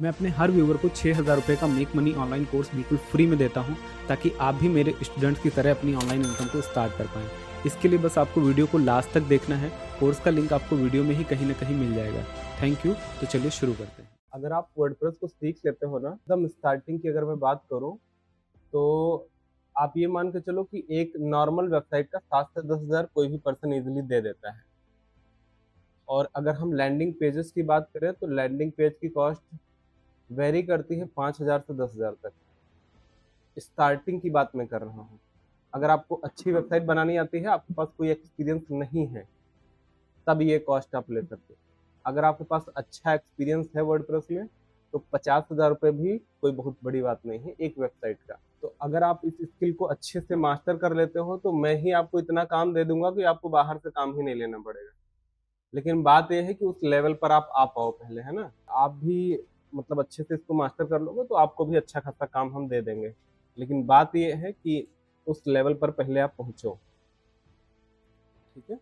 मैं अपने हर व्यूवर को 6,000 रुपये का मेक मनी ऑनलाइन कोर्स बिल्कुल फ्री में देता हूं, ताकि आप भी मेरे स्टूडेंट्स की तरह अपनी ऑनलाइन इनकम को स्टार्ट कर पाएँ। इसके लिए बस आपको वीडियो को लास्ट तक देखना है। कोर्स का लिंक आपको वीडियो में ही कहीं न कहीं मिल जाएगा। Thank you. तो चलिए शुरू करते हैं। अगर आप वर्डप्रेस को सीख लेते हो ना, एकदम स्टार्टिंग की अगर मैं बात करूं, तो आप ये मान के चलो कि एक नॉर्मल वेबसाइट का 7 से 10 हज़ार कोई भी पर्सन इजीली दे देता है। और अगर हम लैंडिंग पेजेस की बात करें तो लैंडिंग पेज की कॉस्ट वेरी करती है 5,000 से 10,000 तक। स्टार्टिंग की बात मैं कर रहा हूँ। अगर आपको अच्छी वेबसाइट बनानी आती है, आपके पास कोई एक्सपीरियंस नहीं है, तब ये कॉस्ट आप ले सकते हो। अगर आपके पास अच्छा एक्सपीरियंस है वर्डप्रेस में, तो 50,000 रुपये भी कोई बहुत बड़ी बात नहीं है एक वेबसाइट का। तो अगर आप इस स्किल को अच्छे से मास्टर कर लेते हो, तो मैं ही आपको इतना काम दे दूंगा कि आपको बाहर से काम ही नहीं लेना पड़ेगा। लेकिन बात यह है कि उस लेवल पर आप आ पाओ पहले, है ना। आप भी मतलब अच्छे से इसको मास्टर कर लोगे तो आपको भी अच्छा खासा काम हम दे देंगे। लेकिन बात यह है कि उस लेवल पर पहले आप पहुंचो। ठीक है,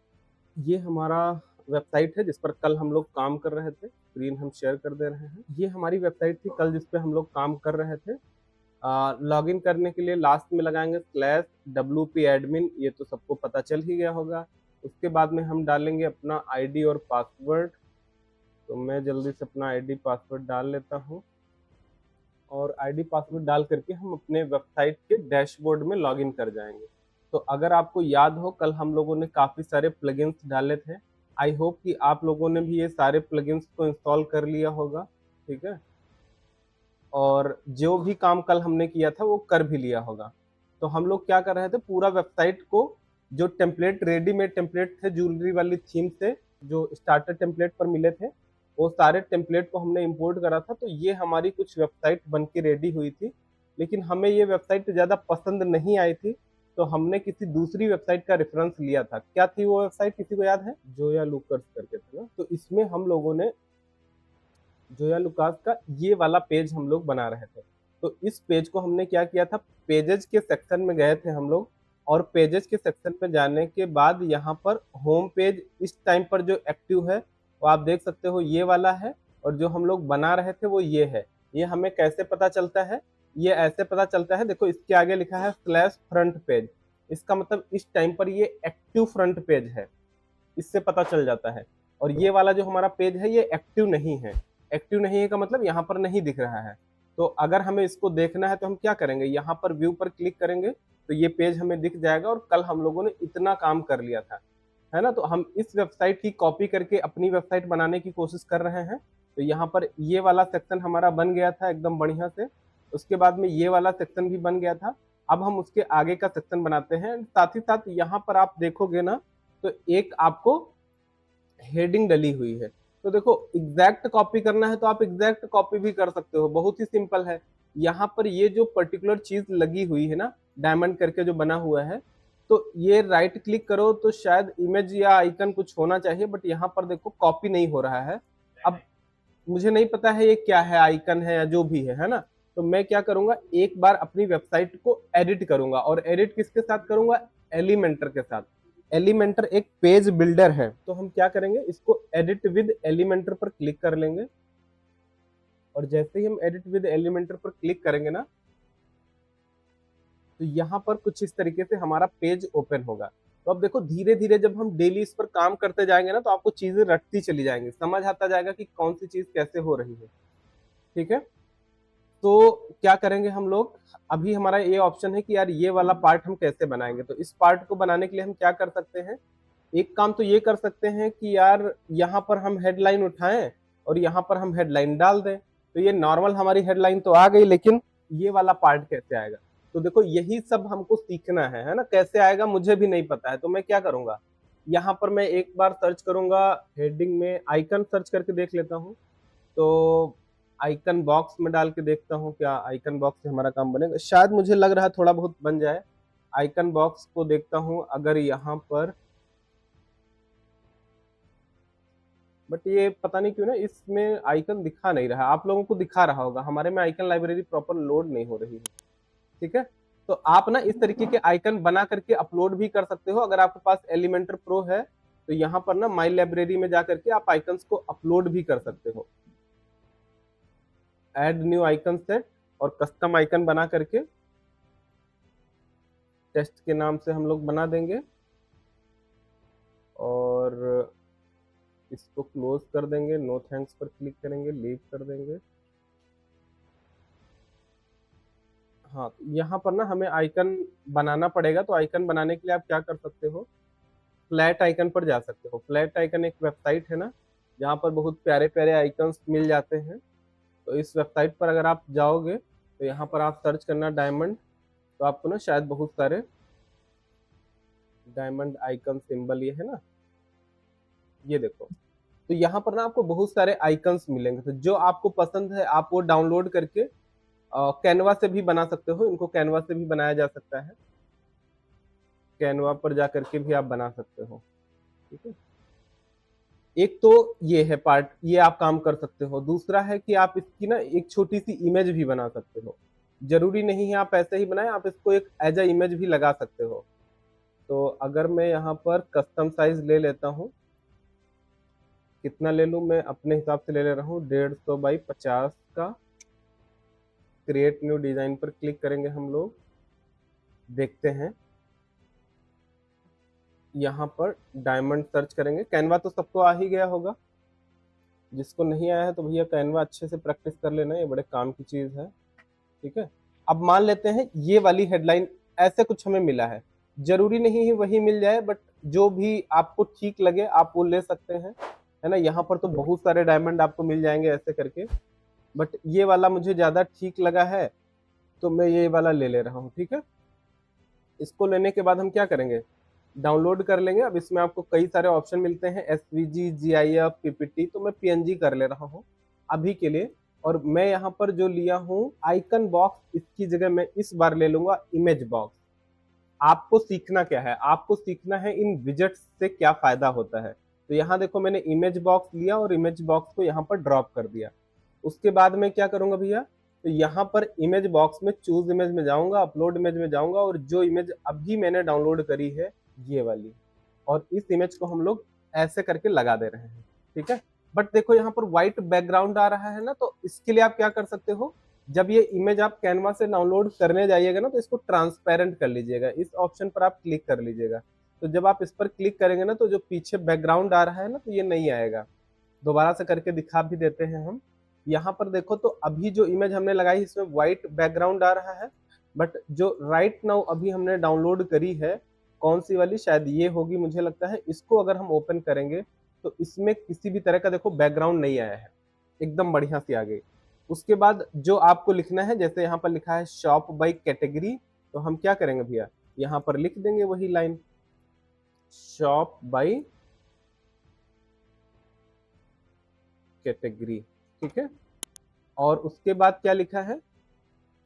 ये हमारा वेबसाइट है जिस पर कल हम लोग काम कर रहे थे। स्क्रीन हम शेयर कर दे रहे हैं। ये हमारी वेबसाइट थी कल जिस पे हम लोग काम कर रहे थे। लॉगिन करने के लिए लास्ट में लगाएंगे /wp admin, ये तो सबको पता चल ही गया होगा। उसके बाद में हम डालेंगे अपना आईडी और पासवर्ड। तो मैं जल्दी से अपना आईडी पासवर्ड डाल लेता हूँ, और आईडी पासवर्ड डाल करके हम अपने वेबसाइट के डैशबोर्ड में लॉगिन कर जाएंगे। तो अगर आपको याद हो, कल हम लोगों ने काफ़ी सारे प्लगइन्स डाले थे। आई होप कि आप लोगों ने भी ये सारे प्लगइन्स को इंस्टॉल कर लिया होगा। ठीक है, और जो भी काम कल हमने किया था वो कर भी लिया होगा। तो हम लोग क्या कर रहे थे, पूरा वेबसाइट को जो टेम्पलेट, रेडीमेड टेम्पलेट थे ज्वेलरी वाली थीम से, जो स्टार्टर टेम्पलेट पर मिले थे, वो सारे टेम्पलेट को हमने इंपोर्ट करा था। तो ये हमारी कुछ वेबसाइट बन के रेडी हुई थी। लेकिन हमें ये वेबसाइट ज़्यादा पसंद नहीं आई थी, तो हमने किसी दूसरी वेबसाइट का रेफरेंस लिया था। क्या थी वो वेबसाइट, किसी को याद है? जोया लुकर्स करके था ना। तो इसमें हम लोगों ने जोया लुकास का ये वाला पेज हम लोग बना रहे थे। तो इस पेज को हमने क्या किया था, पेजेस के सेक्शन में गए थे हम लोग, और पेजेस के सेक्शन में जाने के बाद यहाँ पर होम पेज इस टाइम पर जो एक्टिव है वो आप देख सकते हो, ये वाला है। और जो हम लोग बना रहे थे वो ये है। ये हमें कैसे पता चलता है? ये ऐसे पता चलता है, देखो इसके आगे लिखा है /फ्रंट पेज। इसका मतलब इस टाइम पर ये एक्टिव फ्रंट पेज है, इससे पता चल जाता है। और ये वाला जो हमारा पेज है ये एक्टिव नहीं है। एक्टिव नहीं है का मतलब यहाँ पर नहीं दिख रहा है। तो अगर हमें इसको देखना है तो हम क्या करेंगे, यहाँ पर व्यू पर क्लिक करेंगे तो ये पेज हमें दिख जाएगा। और कल हम लोगों ने इतना काम कर लिया था, है ना। तो हम इस वेबसाइट की कॉपी करके अपनी वेबसाइट बनाने की कोशिश कर रहे हैं। तो यहाँ पर ये वाला सेक्शन हमारा बन गया था एकदम बढ़िया से। उसके बाद में ये वाला सेक्शन भी बन गया था। अब हम उसके आगे का सेक्शन बनाते हैं। साथ ही साथ यहाँ पर आप देखोगे ना, तो एक आपको हेडिंग डली हुई है। तो देखो, एग्जैक्ट कॉपी करना है तो आप एग्जैक्ट कॉपी भी कर सकते हो, बहुत ही सिंपल है। यहाँ पर ये जो पर्टिकुलर चीज लगी हुई है ना, डायमंड करके जो बना हुआ है, तो ये राइट क्लिक करो तो शायद इमेज या आइकन कुछ होना चाहिए, बट यहाँ पर देखो कॉपी नहीं हो रहा है। अब मुझे नहीं पता है ये क्या है, आइकन है या जो भी है ना। तो मैं क्या करूंगा, एक बार अपनी वेबसाइट को एडिट करूंगा। और एडिट किसके साथ करूंगा? एलिमेंटर के साथ। एलिमेंटर एक पेज बिल्डर है। तो हम क्या करेंगे, इसको एडिट विद एलिमेंटर पर क्लिक कर लेंगे। और जैसे ही हम एडिट विद एलिमेंटर पर क्लिक करेंगे ना, तो यहाँ पर कुछ इस तरीके से हमारा पेज ओपन होगा। तो अब देखो, धीरे धीरे जब हम डेली इस पर काम करते जाएंगे ना, तो आपको चीजें रटती चली जाएंगी, समझ आता जाएगा कि कौन सी चीज कैसे हो रही है। ठीक है, तो क्या करेंगे हम लोग, अभी हमारा ये ऑप्शन है कि यार ये वाला पार्ट हम कैसे बनाएंगे। तो इस पार्ट को बनाने के लिए हम क्या कर सकते हैं, एक काम तो ये कर सकते हैं कि यार यहाँ पर हम हेडलाइन उठाएं और यहाँ पर हम हेडलाइन डाल दें। तो ये नॉर्मल हमारी हेडलाइन तो आ गई, लेकिन ये वाला पार्ट कैसे आएगा? तो देखो, यही सब हमको सीखना है ना। कैसे आएगा मुझे भी नहीं पता है। तो मैं क्या करूंगा, यहाँ पर मैं एक बार सर्च करूंगा, हेडिंग में आइकन सर्च करके देख लेता हूँ। तो आइकन बॉक्स में डाल के देखता हूँ, क्या आइकन बॉक्स से हमारा काम बनेगा? शायद मुझे लग रहा है थोड़ा बहुत बन जाए। आइकन बॉक्स को देखता हूँ, अगर यहाँ पर, बट ये पता नहीं क्यों ना इसमें आइकन दिखा नहीं रहा। आप लोगों को दिखा रहा होगा, हमारे में आइकन लाइब्रेरी प्रॉपर लोड नहीं हो रही है। ठीक है, तो आप ना इस तरीके के आइकन बना करके अपलोड भी कर सकते हो। अगर आपके पास एलिमेंटर प्रो है तो यहाँ पर ना माई लाइब्रेरी में जा करके आप आइकन्स को अपलोड भी कर सकते हो। ऐड न्यू आइकन सेट और कस्टम आइकन बना करके टेस्ट के नाम से हम लोग बना देंगे और इसको क्लोज कर देंगे। नो थैंक्स पर क्लिक करेंगे, लीव कर देंगे। हाँ, तो यहाँ पर ना हमें आइकन बनाना पड़ेगा। तो आइकन बनाने के लिए आप क्या कर सकते हो, फ्लैट आइकन पर जा सकते हो। फ्लैट आइकन एक वेबसाइट है ना, जहाँ पर बहुत प्यारे प्यारे आइकन्स मिल जाते हैं। तो इस वेबसाइट पर अगर आप जाओगे तो यहाँ पर आप सर्च करना डायमंड, तो आपको ना शायद बहुत सारे डायमंड आइकन सिंबल ये है ना, ये देखो। तो यहाँ पर ना आपको बहुत सारे आइकन्स मिलेंगे। तो जो आपको पसंद है आप वो डाउनलोड करके कैनवा से भी बना सकते हो। इनको कैनवा से भी बनाया जा सकता है, कैनवा पर जा करके भी आप बना सकते हो। ठीक है, एक तो ये है पार्ट, ये आप काम कर सकते हो। दूसरा है कि आप इसकी ना एक छोटी सी इमेज भी बना सकते हो। जरूरी नहीं है आप ऐसे ही बनाए, आप इसको एक एज अ इमेज भी लगा सकते हो। तो अगर मैं यहाँ पर कस्टम साइज ले लेता हूँ, कितना ले लूँ मैं अपने हिसाब से ले ले रहा हूँ, 150 बाई 50 का। क्रिएट न्यू डिजाइन पर क्लिक करेंगे हम लोग, देखते हैं यहाँ पर डायमंड सर्च करेंगे। कैनवा तो सबको आ ही गया होगा, जिसको नहीं आया है तो भैया कैनवा अच्छे से प्रैक्टिस कर लेना, ये बड़े काम की चीज है। ठीक है, अब मान लेते हैं ये वाली हेडलाइन ऐसे कुछ हमें मिला है। जरूरी नहीं है वही मिल जाए, बट जो भी आपको ठीक लगे आप वो ले सकते हैं, है ना। यहाँ पर तो बहुत सारे डायमंड आपको मिल जाएंगे ऐसे करके, बट ये वाला मुझे ज्यादा ठीक लगा है तो मैं ये वाला ले ले रहा हूँ। ठीक है, इसको लेने के बाद हम क्या करेंगे, डाउनलोड कर लेंगे। अब इसमें आपको कई सारे ऑप्शन मिलते हैं, एसवीजी, जीआईएफ, पीपीटी। तो मैं पीएनजी कर ले रहा हूँ अभी के लिए। और मैं यहाँ पर जो लिया हूँ आइकन बॉक्स, इसकी जगह मैं इस बार ले लूंगा इमेज बॉक्स। आपको सीखना क्या है, आपको सीखना है इन विजेट्स से क्या फायदा होता है। तो यहाँ देखो मैंने इमेज बॉक्स लिया और इमेज बॉक्स को यहाँ पर ड्रॉप कर दिया। उसके बाद मैं क्या करूंगा भैया, तो यहाँ पर इमेज बॉक्स में चूज इमेज में जाऊंगा, अपलोड इमेज में जाऊंगा और जो इमेज अभी मैंने डाउनलोड करी है ये वाली, और इस इमेज को हम लोग ऐसे करके लगा दे रहे हैं। ठीक है, बट देखो यहाँ पर व्हाइट बैकग्राउंड आ रहा है ना, तो इसके लिए आप क्या कर सकते हो, जब ये इमेज आप कैनवा से डाउनलोड करने जाइएगा ना तो इसको ट्रांसपेरेंट कर लीजिएगा। इस ऑप्शन पर आप क्लिक कर लीजिएगा। तो जब आप इस पर क्लिक करेंगे ना तो जो पीछे बैकग्राउंड आ रहा है ना तो ये नहीं आएगा। दोबारा से करके दिखा भी देते हैं हम। यहाँ पर देखो, तो अभी जो इमेज हमने लगाई इसमें व्हाइट बैकग्राउंड आ रहा है, बट जो राइट नाउ अभी हमने डाउनलोड करी है कौन सी वाली, शायद ये होगी मुझे लगता है। इसको अगर हम ओपन करेंगे तो इसमें किसी भी तरह का देखो बैकग्राउंड नहीं आया है, एकदम बढ़िया सी आ गई। उसके बाद जो आपको लिखना है, जैसे यहाँ पर लिखा है शॉप बाय कैटेगरी, तो हम क्या करेंगे भैया, यहाँ पर लिख देंगे वही लाइन, शॉप बाय कैटेगरी। ठीक है, और उसके बाद क्या लिखा है,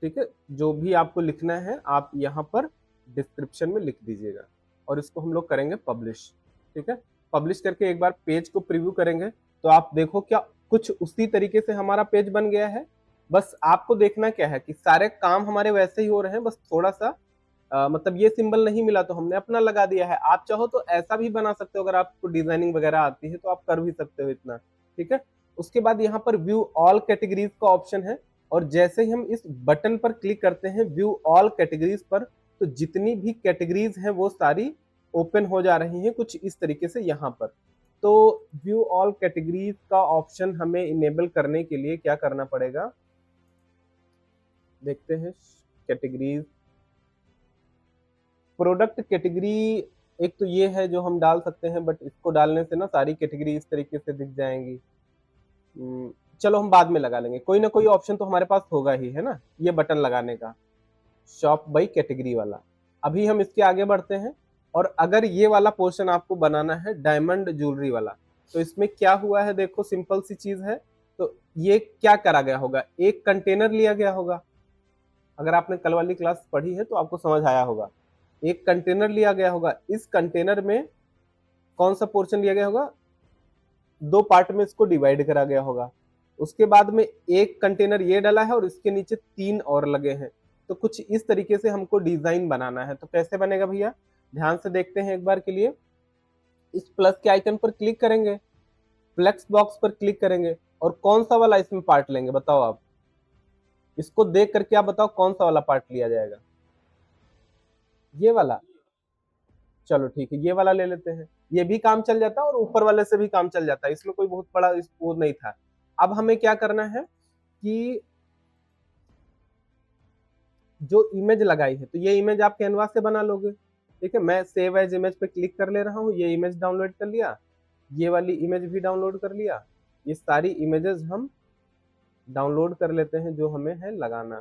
ठीक है, जो भी आपको लिखना है आप यहाँ पर डिस्क्रिप्शन में लिख दीजिएगा और इसको हम लोग करेंगे पब्लिश। ठीक है, पब्लिश करके एक बार पेज को प्रीव्यू करेंगे तो आप देखो क्या कुछ उसी तरीके से हमारा पेज बन गया है। बस आपको देखना क्या है कि सारे काम हमारे वैसे ही हो रहे हैं, बस थोड़ा सा मतलब ये सिंबल नहीं मिला तो हमने अपना लगा दिया है। आप चाहो तो ऐसा भी बना सकते हो, अगर आपको डिजाइनिंग वगैरह आती है तो आप कर भी सकते हो इतना। ठीक है, उसके बाद यहाँ पर व्यू ऑल कैटेगरीज का ऑप्शन है, और जैसे ही हम इस बटन पर क्लिक करते हैं व्यू ऑल कैटेगरीज पर, तो जितनी भी कैटेगरीज हैं वो सारी ओपन हो जा रही हैं कुछ इस तरीके से यहाँ पर। तो व्यू ऑल कैटेगरीज का ऑप्शन हमें इनेबल करने के लिए क्या करना पड़ेगा, देखते हैं। कैटेगरीज, प्रोडक्ट कैटेगरी एक तो ये है जो हम डाल सकते हैं, बट इसको डालने से ना सारी कैटेगरी इस तरीके से दिख जाएंगी। चलो हम बाद में लगा लेंगे, कोई ना कोई ऑप्शन तो हमारे पास होगा ही, है ना, ये बटन लगाने का, शॉप बाई कैटेगरी वाला। अभी हम इसके आगे बढ़ते हैं, और अगर ये वाला पोर्शन आपको बनाना है डायमंड ज्वेलरी वाला, तो इसमें क्या हुआ है देखो, सिंपल सी चीज है। तो ये क्या करा गया होगा, एक कंटेनर लिया गया होगा, अगर आपने कल वाली क्लास पढ़ी है तो आपको समझ आया होगा। एक कंटेनर लिया गया होगा, इस कंटेनर में कौन सा पोर्शन लिया गया होगा, दो पार्ट में इसको डिवाइड करा गया होगा। उसके बाद में एक कंटेनर ये डाला है और इसके नीचे 3 और लगे हैं। तो कुछ इस तरीके से हमको डिजाइन बनाना है। तो कैसे बनेगा भैया, ध्यान से देखते हैं एक बार के लिए। इस प्लस के आइकन पर क्लिक करेंगे, फ्लेक्स बॉक्स पर क्लिक करेंगे, और कौन सा वाला इसमें पार्ट लेंगे बताओ आप, इसको देख करके आप बताओ कौन सा वाला पार्ट लिया जाएगा, ये वाला। चलो ठीक है, ये वाला ले लेते हैं, ये भी काम चल जाता है और ऊपर वाले से भी काम चल जाता है, इसमें कोई बहुत बड़ा वो नहीं था। अब हमें क्या करना है कि जो इमेज लगाई है, तो ये इमेज आप कैनवास से बना लोगे, ठीक है। मैं सेव एज इमेज पे क्लिक कर ले रहा हूँ, ये इमेज डाउनलोड कर लिया, ये वाली इमेज भी डाउनलोड कर लिया, ये सारी इमेजेस हम डाउनलोड कर लेते हैं जो हमें है लगाना,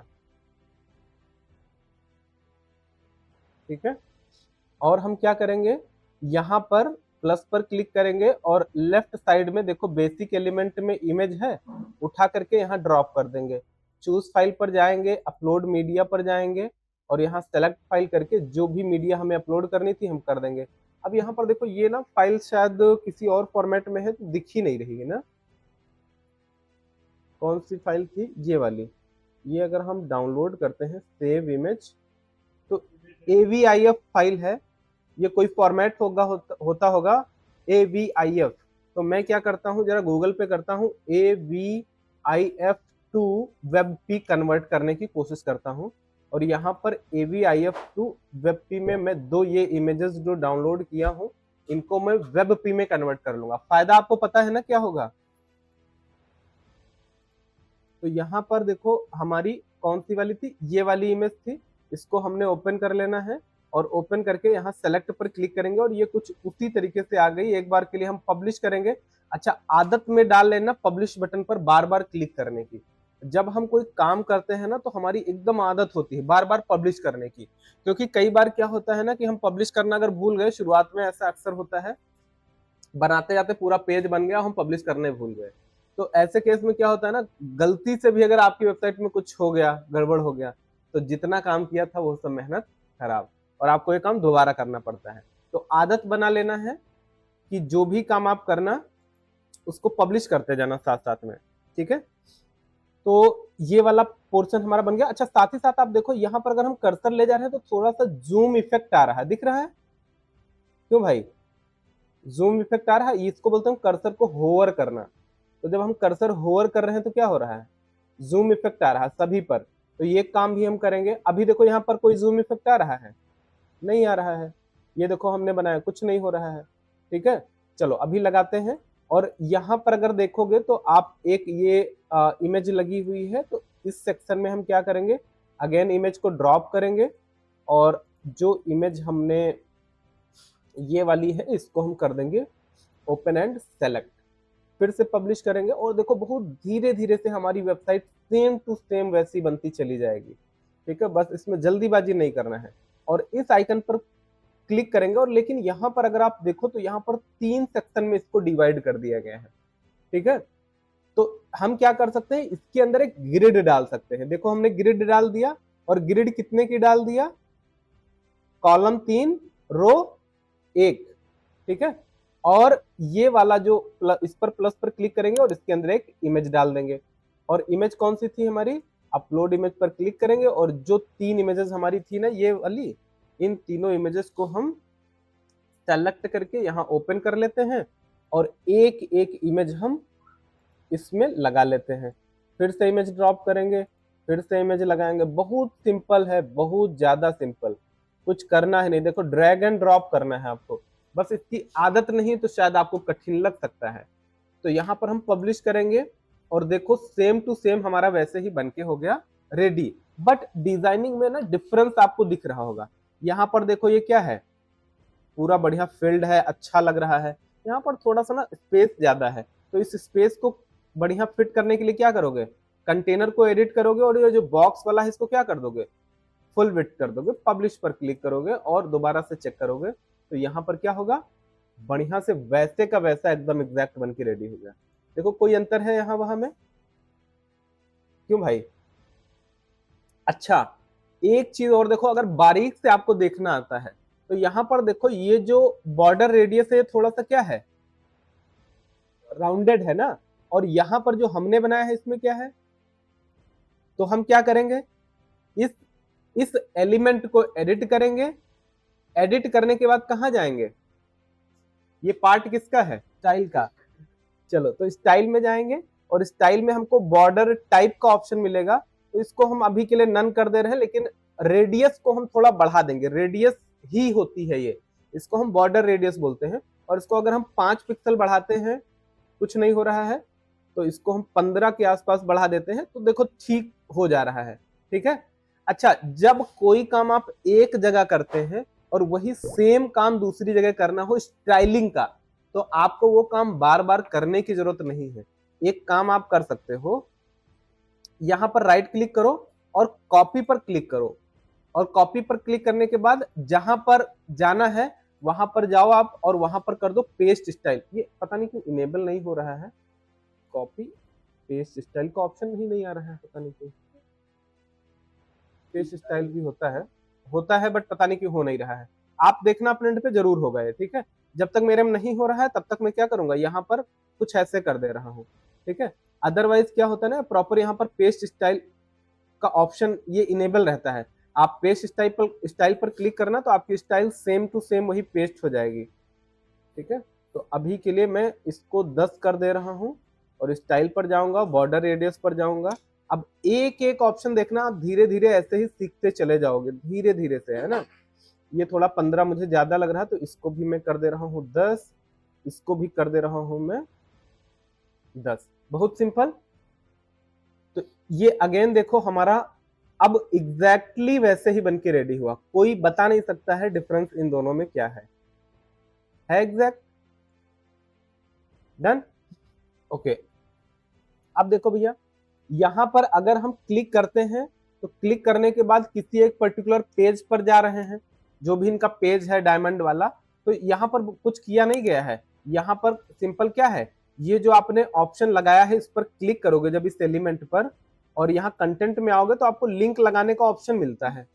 ठीक है। और हम क्या करेंगे, यहाँ पर प्लस पर क्लिक करेंगे और लेफ्ट साइड में देखो बेसिक एलिमेंट में इमेज है, उठा करके यहाँ ड्रॉप कर देंगे। चूज फाइल पर जाएंगे, अपलोड मीडिया पर जाएंगे और यहाँ सेलेक्ट फाइल करके जो भी मीडिया हमें अपलोड करनी थी हम कर देंगे। अब यहाँ पर देखो ये ना फाइल शायद किसी और फॉर्मेट में है तो दिख ही नहीं रही है ना, कौन सी फाइल थी, ये वाली। ये अगर हम डाउनलोड करते हैं सेव इमेज, तो AVIF फाइल है, ये कोई फॉर्मेट होता होगा AVIF। तो मैं क्या करता हूँ, जरा गूगल पे करता हूँ AVIF टू WebP कन्वर्ट करने की कोशिश करता हूँ, और यहाँ पर AVIF टू WebP में मैं दो ये इमेजेस जो डाउनलोड किया हूँ इनको मैं WebP में कन्वर्ट कर लूंगा। फायदा आपको पता है ना क्या होगा, तो यहाँ पर देखो हमारी कौन सी वाली थी, ये वाली इमेज थी, इसको हमने ओपन कर लेना है और ओपन करके यहाँ सेलेक्ट पर क्लिक करेंगे और ये कुछ उसी तरीके से आ गई। एक बार के लिए हम पब्लिश करेंगे। अच्छा, आदत में डाल लेना पब्लिश बटन पर बार बार क्लिक करने की। जब हम कोई काम करते हैं ना तो हमारी एकदम आदत होती है बार बार पब्लिश करने की, क्योंकि कई बार क्या होता है ना कि हम पब्लिश करना अगर भूल गए, शुरुआत में ऐसा अक्सर होता है, बनाते जाते पूरा पेज बन गया, हम पब्लिश करने भूल गए। तो ऐसे केस में क्या होता है ना, गलती से भी अगर आपकी वेबसाइट में कुछ हो गया, गड़बड़ हो गया, तो जितना काम किया था वो सब मेहनत खराब, और आपको ये काम दोबारा करना पड़ता है। तो आदत बना लेना है कि जो भी काम आप करना उसको पब्लिश करते जाना साथ साथ में, ठीक है। तो ये वाला पोर्शन हमारा बन गया। अच्छा, साथ ही साथ आप देखो यहाँ पर अगर हम कर्सर ले जा रहे हैं तो थोड़ा सा जूम इफेक्ट आ रहा है, दिख रहा है क्यों भाई, जूम इफेक्ट आ रहा है, इसको बोलते हैं कर्सर को होवर करना। तो जब हम कर्सर होवर कर रहे हैं तो क्या हो रहा है, जूम इफेक्ट आ रहा है सभी पर। तो ये काम भी हम करेंगे। अभी देखो यहाँ पर कोई जूम इफेक्ट आ रहा है, नहीं आ रहा है, ये देखो हमने बनाया कुछ नहीं हो रहा है, ठीक है। चलो अभी लगाते हैं। और यहाँ पर अगर देखोगे तो आप एक ये इमेज लगी हुई है, तो इस सेक्शन में हम क्या करेंगे, अगेन इमेज को ड्रॉप करेंगे और जो इमेज हमने ये वाली है इसको हम कर देंगे ओपन एंड सेलेक्ट, फिर से पब्लिश करेंगे और देखो बहुत धीरे धीरे से हमारी वेबसाइट सेम टू सेम वैसी बनती चली जाएगी, ठीक है। बस इसमें जल्दीबाजी नहीं करना है। और इस आइकन पर क्लिक करेंगे, और लेकिन यहाँ पर अगर आप देखो तो यहाँ पर 3 सेक्शन में इसको डिवाइड कर दिया गया है, ठीक है। तो हम क्या कर सकते हैं, इसके अंदर एक ग्रिड डाल सकते हैं। देखो हमने ग्रिड डाल दिया, और ग्रिड कितने की डाल दिया, कॉलम 3 रो 1, ठीक है। और ये वाला जो इस पर प्लस पर क्लिक करेंगे और इसके अंदर एक इमेज डाल देंगे। और इमेज कौन सी थी हमारी, अपलोड इमेज पर क्लिक करेंगे और जो 3 इमेजेस हमारी थी ना ये वाली, इन तीनों इमेजेस को हम सेलेक्ट करके यहाँ ओपन कर लेते हैं और एक एक इमेज हम इसमें लगा लेते हैं। फिर से इमेज ड्रॉप करेंगे, फिर से इमेज लगाएंगे। बहुत सिंपल है, बहुत ज्यादा सिंपल, कुछ करना है नहीं। देखो ड्रैग एंड ड्रॉप करना है आपको, बस इसकी आदत नहीं तो शायद आपको कठिन लग सकता है। तो यहाँ पर हम पब्लिश करेंगे और देखो सेम टू सेम हमारा वैसे ही बनके हो गया रेडी। बट डिजाइनिंग में ना डिफरेंस आपको दिख रहा होगा। यहाँ पर देखो ये क्या है, पूरा बढ़िया फील्ड है, अच्छा लग रहा है। यहाँ पर थोड़ा सा ना स्पेस ज्यादा है, तो इस स्पेस को बढ़िया फिट करने के लिए क्या करोगे, कंटेनर को एडिट करोगे और ये जो बॉक्स वाला है इसको क्या कर दोगे, फुल विड्थ कर दोगे, पब्लिश पर क्लिक करोगे और दोबारा से चेक करोगे तो यहाँ पर क्या होगा, बढ़िया से वैसे का वैसा एकदम एग्जैक्ट बन के रेडी हो गया। देखो कोई अंतर है यहाँ वहां में, क्यों भाई। अच्छा, एक चीज और देखो, अगर बारीक से आपको देखना आता है तो यहाँ पर देखो ये जो बॉर्डर रेडियस है थोड़ा सा क्या है, राउंडेड है ना। और यहाँ पर जो हमने बनाया है इसमें क्या है, तो हम क्या करेंगे, इस एलिमेंट को एडिट करेंगे। एडिट करने के बाद कहां जाएंगे, ये पार्ट किसका है, स्टाइल का। चलो तो स्टाइल में जाएंगे और स्टाइल में हमको बॉर्डर टाइप का ऑप्शन मिलेगा। तो इसको हम अभी के लिए नन कर दे रहे हैं, लेकिन रेडियस को हम थोड़ा बढ़ा देंगे। रेडियस ही होती है ये, इसको हम बॉर्डर रेडियस बोलते हैं। और इसको अगर हम 5 पिक्सल बढ़ाते हैं, कुछ नहीं हो रहा है, तो इसको हम 15 के आसपास बढ़ा देते हैं, तो देखो ठीक हो जा रहा है। ठीक है। अच्छा, जब कोई काम आप एक जगह करते हैं और वही सेम काम दूसरी जगह करना हो स्टाइलिंग का, तो आपको वो काम बार बार करने की जरूरत नहीं है। एक काम आप कर सकते हो, यहां पर राइट क्लिक करो और कॉपी पर क्लिक करो, और कॉपी पर क्लिक करने के बाद जहां पर जाना है वहां पर जाओ आप, और वहां पर कर दो पेस्ट स्टाइल। ये पता नहीं क्यों इनेबल नहीं हो रहा है, कॉपी पेस्ट स्टाइल का ऑप्शन ही नहीं आ रहा है, पता नहीं क्यों। पेस्ट स्टाइल भी होता है बट पता नहीं क्यों हो नहीं रहा है। आप देखना अपने एंड पे जरूर होगा ये। ठीक है। जब तक मेरे में नहीं हो रहा है तब तक मैं क्या करूंगा, यहाँ पर कुछ ऐसे कर दे रहा हूँ। ठीक है। अदरवाइज क्या होता है ना, प्रॉपर यहाँ पर पेस्ट स्टाइल का ऑप्शन ये इनेबल रहता है। आप पेस्ट स्टाइल पर क्लिक करना, तो आपकी स्टाइल सेम टू सेम वही पेस्ट हो जाएगी। ठीक है। तो अभी के लिए मैं इसको 10 कर दे रहा हूँ, और स्टाइल पर जाऊंगा, बॉर्डर रेडियस पर जाऊंगा। अब एक एक ऑप्शन देखना, आप धीरे धीरे ऐसे ही सीखते चले जाओगे, धीरे धीरे से, है ना। ये थोड़ा 15 मुझे ज्यादा लग रहा है, तो इसको भी मैं कर दे रहा हूँ 10, इसको भी कर दे रहा हूं मैं 10। बहुत सिंपल। तो ये अगेन देखो हमारा अब एग्जैक्टली वैसे ही बन के रेडी हुआ, कोई बता नहीं सकता है डिफरेंस इन दोनों में क्या है एग्जैक्ट। डन। ओके। अब देखो भैया, यहां पर अगर हम क्लिक करते हैं, तो क्लिक करने के बाद किसी एक पर्टिकुलर पेज पर जा रहे हैं, जो भी इनका पेज है डायमंड वाला, तो यहाँ पर कुछ किया नहीं गया है। यहाँ पर सिंपल क्या है, ये जो आपने ऑप्शन लगाया है इस पर क्लिक करोगे जब इस एलिमेंट पर, और यहाँ कंटेंट में आओगे तो आपको लिंक लगाने का ऑप्शन मिलता है।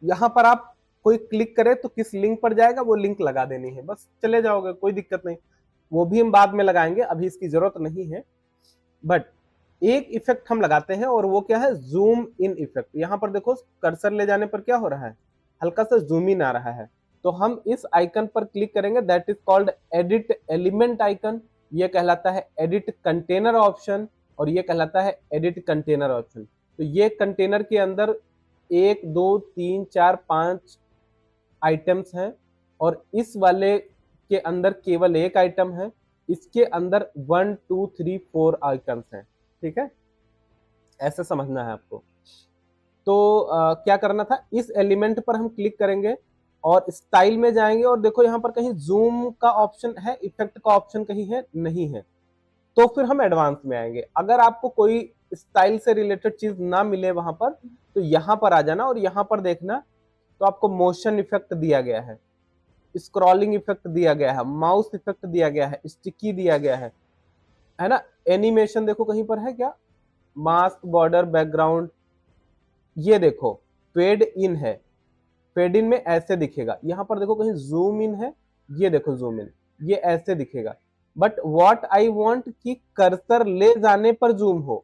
यहाँ पर आप कोई क्लिक करे तो किस लिंक पर जाएगा वो लिंक लगा देनी है, बस चले जाओगे, कोई दिक्कत नहीं। वो भी हम बाद में लगाएंगे, अभी इसकी जरूरत नहीं है। बट एक इफेक्ट हम लगाते हैं, और वो क्या है, जूम इन इफेक्ट। यहाँ पर देखो कर्सर ले जाने पर क्या हो रहा है, हल्का सा जूम इन आ रहा है। तो हम इस आइकन पर क्लिक करेंगे, that is called edit element icon. ये कहलाता है एडिट कंटेनर ऑप्शन, और ये कहलाता है एडिट कंटेनर ऑप्शन। तो ये कंटेनर के अंदर 1 2 3 4 5 आइटम्स हैं, और इस वाले के अंदर केवल एक आइटम है, इसके अंदर 1 2 3 4 आइटम्स हैं। ठीक है, ऐसे समझना है आपको। तो क्या करना था, इस एलिमेंट पर हम क्लिक करेंगे और स्टाइल में जाएंगे, और देखो यहाँ पर कहीं जूम का ऑप्शन है, इफेक्ट का ऑप्शन कहीं है नहीं है, तो फिर हम एडवांस में आएंगे। अगर आपको कोई स्टाइल से रिलेटेड चीज ना मिले वहां पर, तो यहाँ पर आ जाना, और यहाँ पर देखना तो आपको मोशन इफेक्ट दिया गया है, स्क्रॉलिंग इफेक्ट दिया गया है, माउस इफेक्ट दिया गया है, स्टिकी दिया गया है ना। एनिमेशन देखो कहीं पर है क्या, मास्क, बॉर्डर, बैकग्राउंड, ये देखो फेड इन है, फेड इन में ऐसे दिखेगा। यहाँ पर देखो कहीं जूम इन है, ये देखो जूम इन, ये ऐसे दिखेगा। बट व्हाट आई वांट कि कर्सर ले जाने पर जूम हो।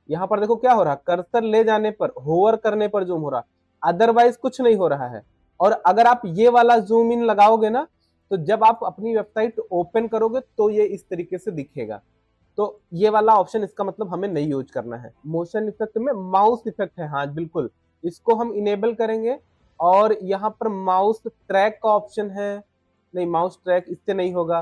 यहाँ पर देखो क्या हो रहा, कर्सर ले जाने पर, होवर करने पर जूम हो रहा, अदरवाइज कुछ नहीं हो रहा है। और अगर आप ये वाला जूम इन लगाओगे ना, तो जब आप अपनी वेबसाइट ओपन करोगे तो ये इस तरीके से दिखेगा। तो ये वाला ऑप्शन इसका मतलब हमें नहीं यूज करना है। मोशन इफेक्ट में माउस इफेक्ट है, हाँ बिल्कुल, इसको हम इनेबल करेंगे। और यहाँ पर माउस ट्रैक का ऑप्शन है, नहीं माउस ट्रैक इससे नहीं होगा।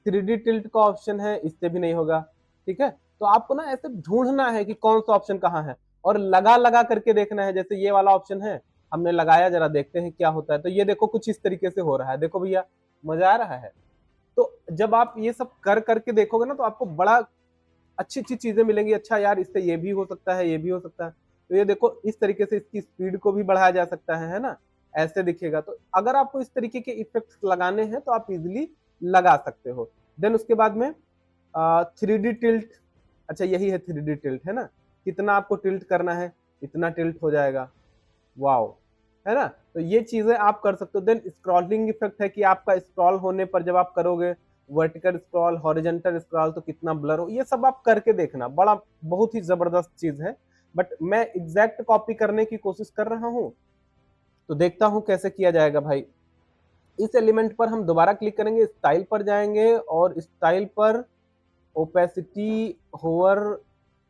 3D टिल्ट का ऑप्शन है, इससे भी नहीं होगा। ठीक है, तो आपको ना ऐसे ढूंढना है कि कौन सा ऑप्शन कहाँ है, और लगा लगा करके देखना है। जैसे ये वाला ऑप्शन है, हमने लगाया, जरा देखते हैं क्या होता है। तो ये देखो कुछ इस तरीके से हो रहा है, देखो भैया मजा आ रहा है। तो जब आप ये सब कर करके देखोगे ना, तो आपको बड़ा अच्छी अच्छी चीजें मिलेंगी। अच्छा यार, इससे ये भी हो सकता है, ये भी हो सकता है। तो ये देखो इस तरीके से इसकी स्पीड को भी बढ़ाया जा सकता है ना, ऐसे दिखेगा। तो अगर आपको इस तरीके के इफेक्ट्स लगाने हैं तो आप इजिली लगा सकते हो। देन उसके बाद में 3D टिल्ट, अच्छा यही है 3D टिल्ट, है ना। कितना आपको टिल्ट करना है, इतना टिल्ट हो जाएगा, वाओ, है ना। तो ये चीजें आप कर सकते हो। देन स्क्रॉलिंग इफेक्ट है कि आपका स्क्रॉल होने पर जब आप करोगे वर्टिकल स्क्रॉल, हॉरिजॉन्टल स्क्रॉल, तो कितना ब्लर हो, ये सब आप करके देखना, बड़ा बहुत ही जबरदस्त चीज है। बट मैं एग्जैक्ट कॉपी करने की कोशिश कर रहा हूँ, तो देखता हूँ कैसे किया जाएगा भाई। इस एलिमेंट पर हम दोबारा क्लिक करेंगे, स्टाइल पर जाएंगे, और स्टाइल पर ओपेसिटी, होवर,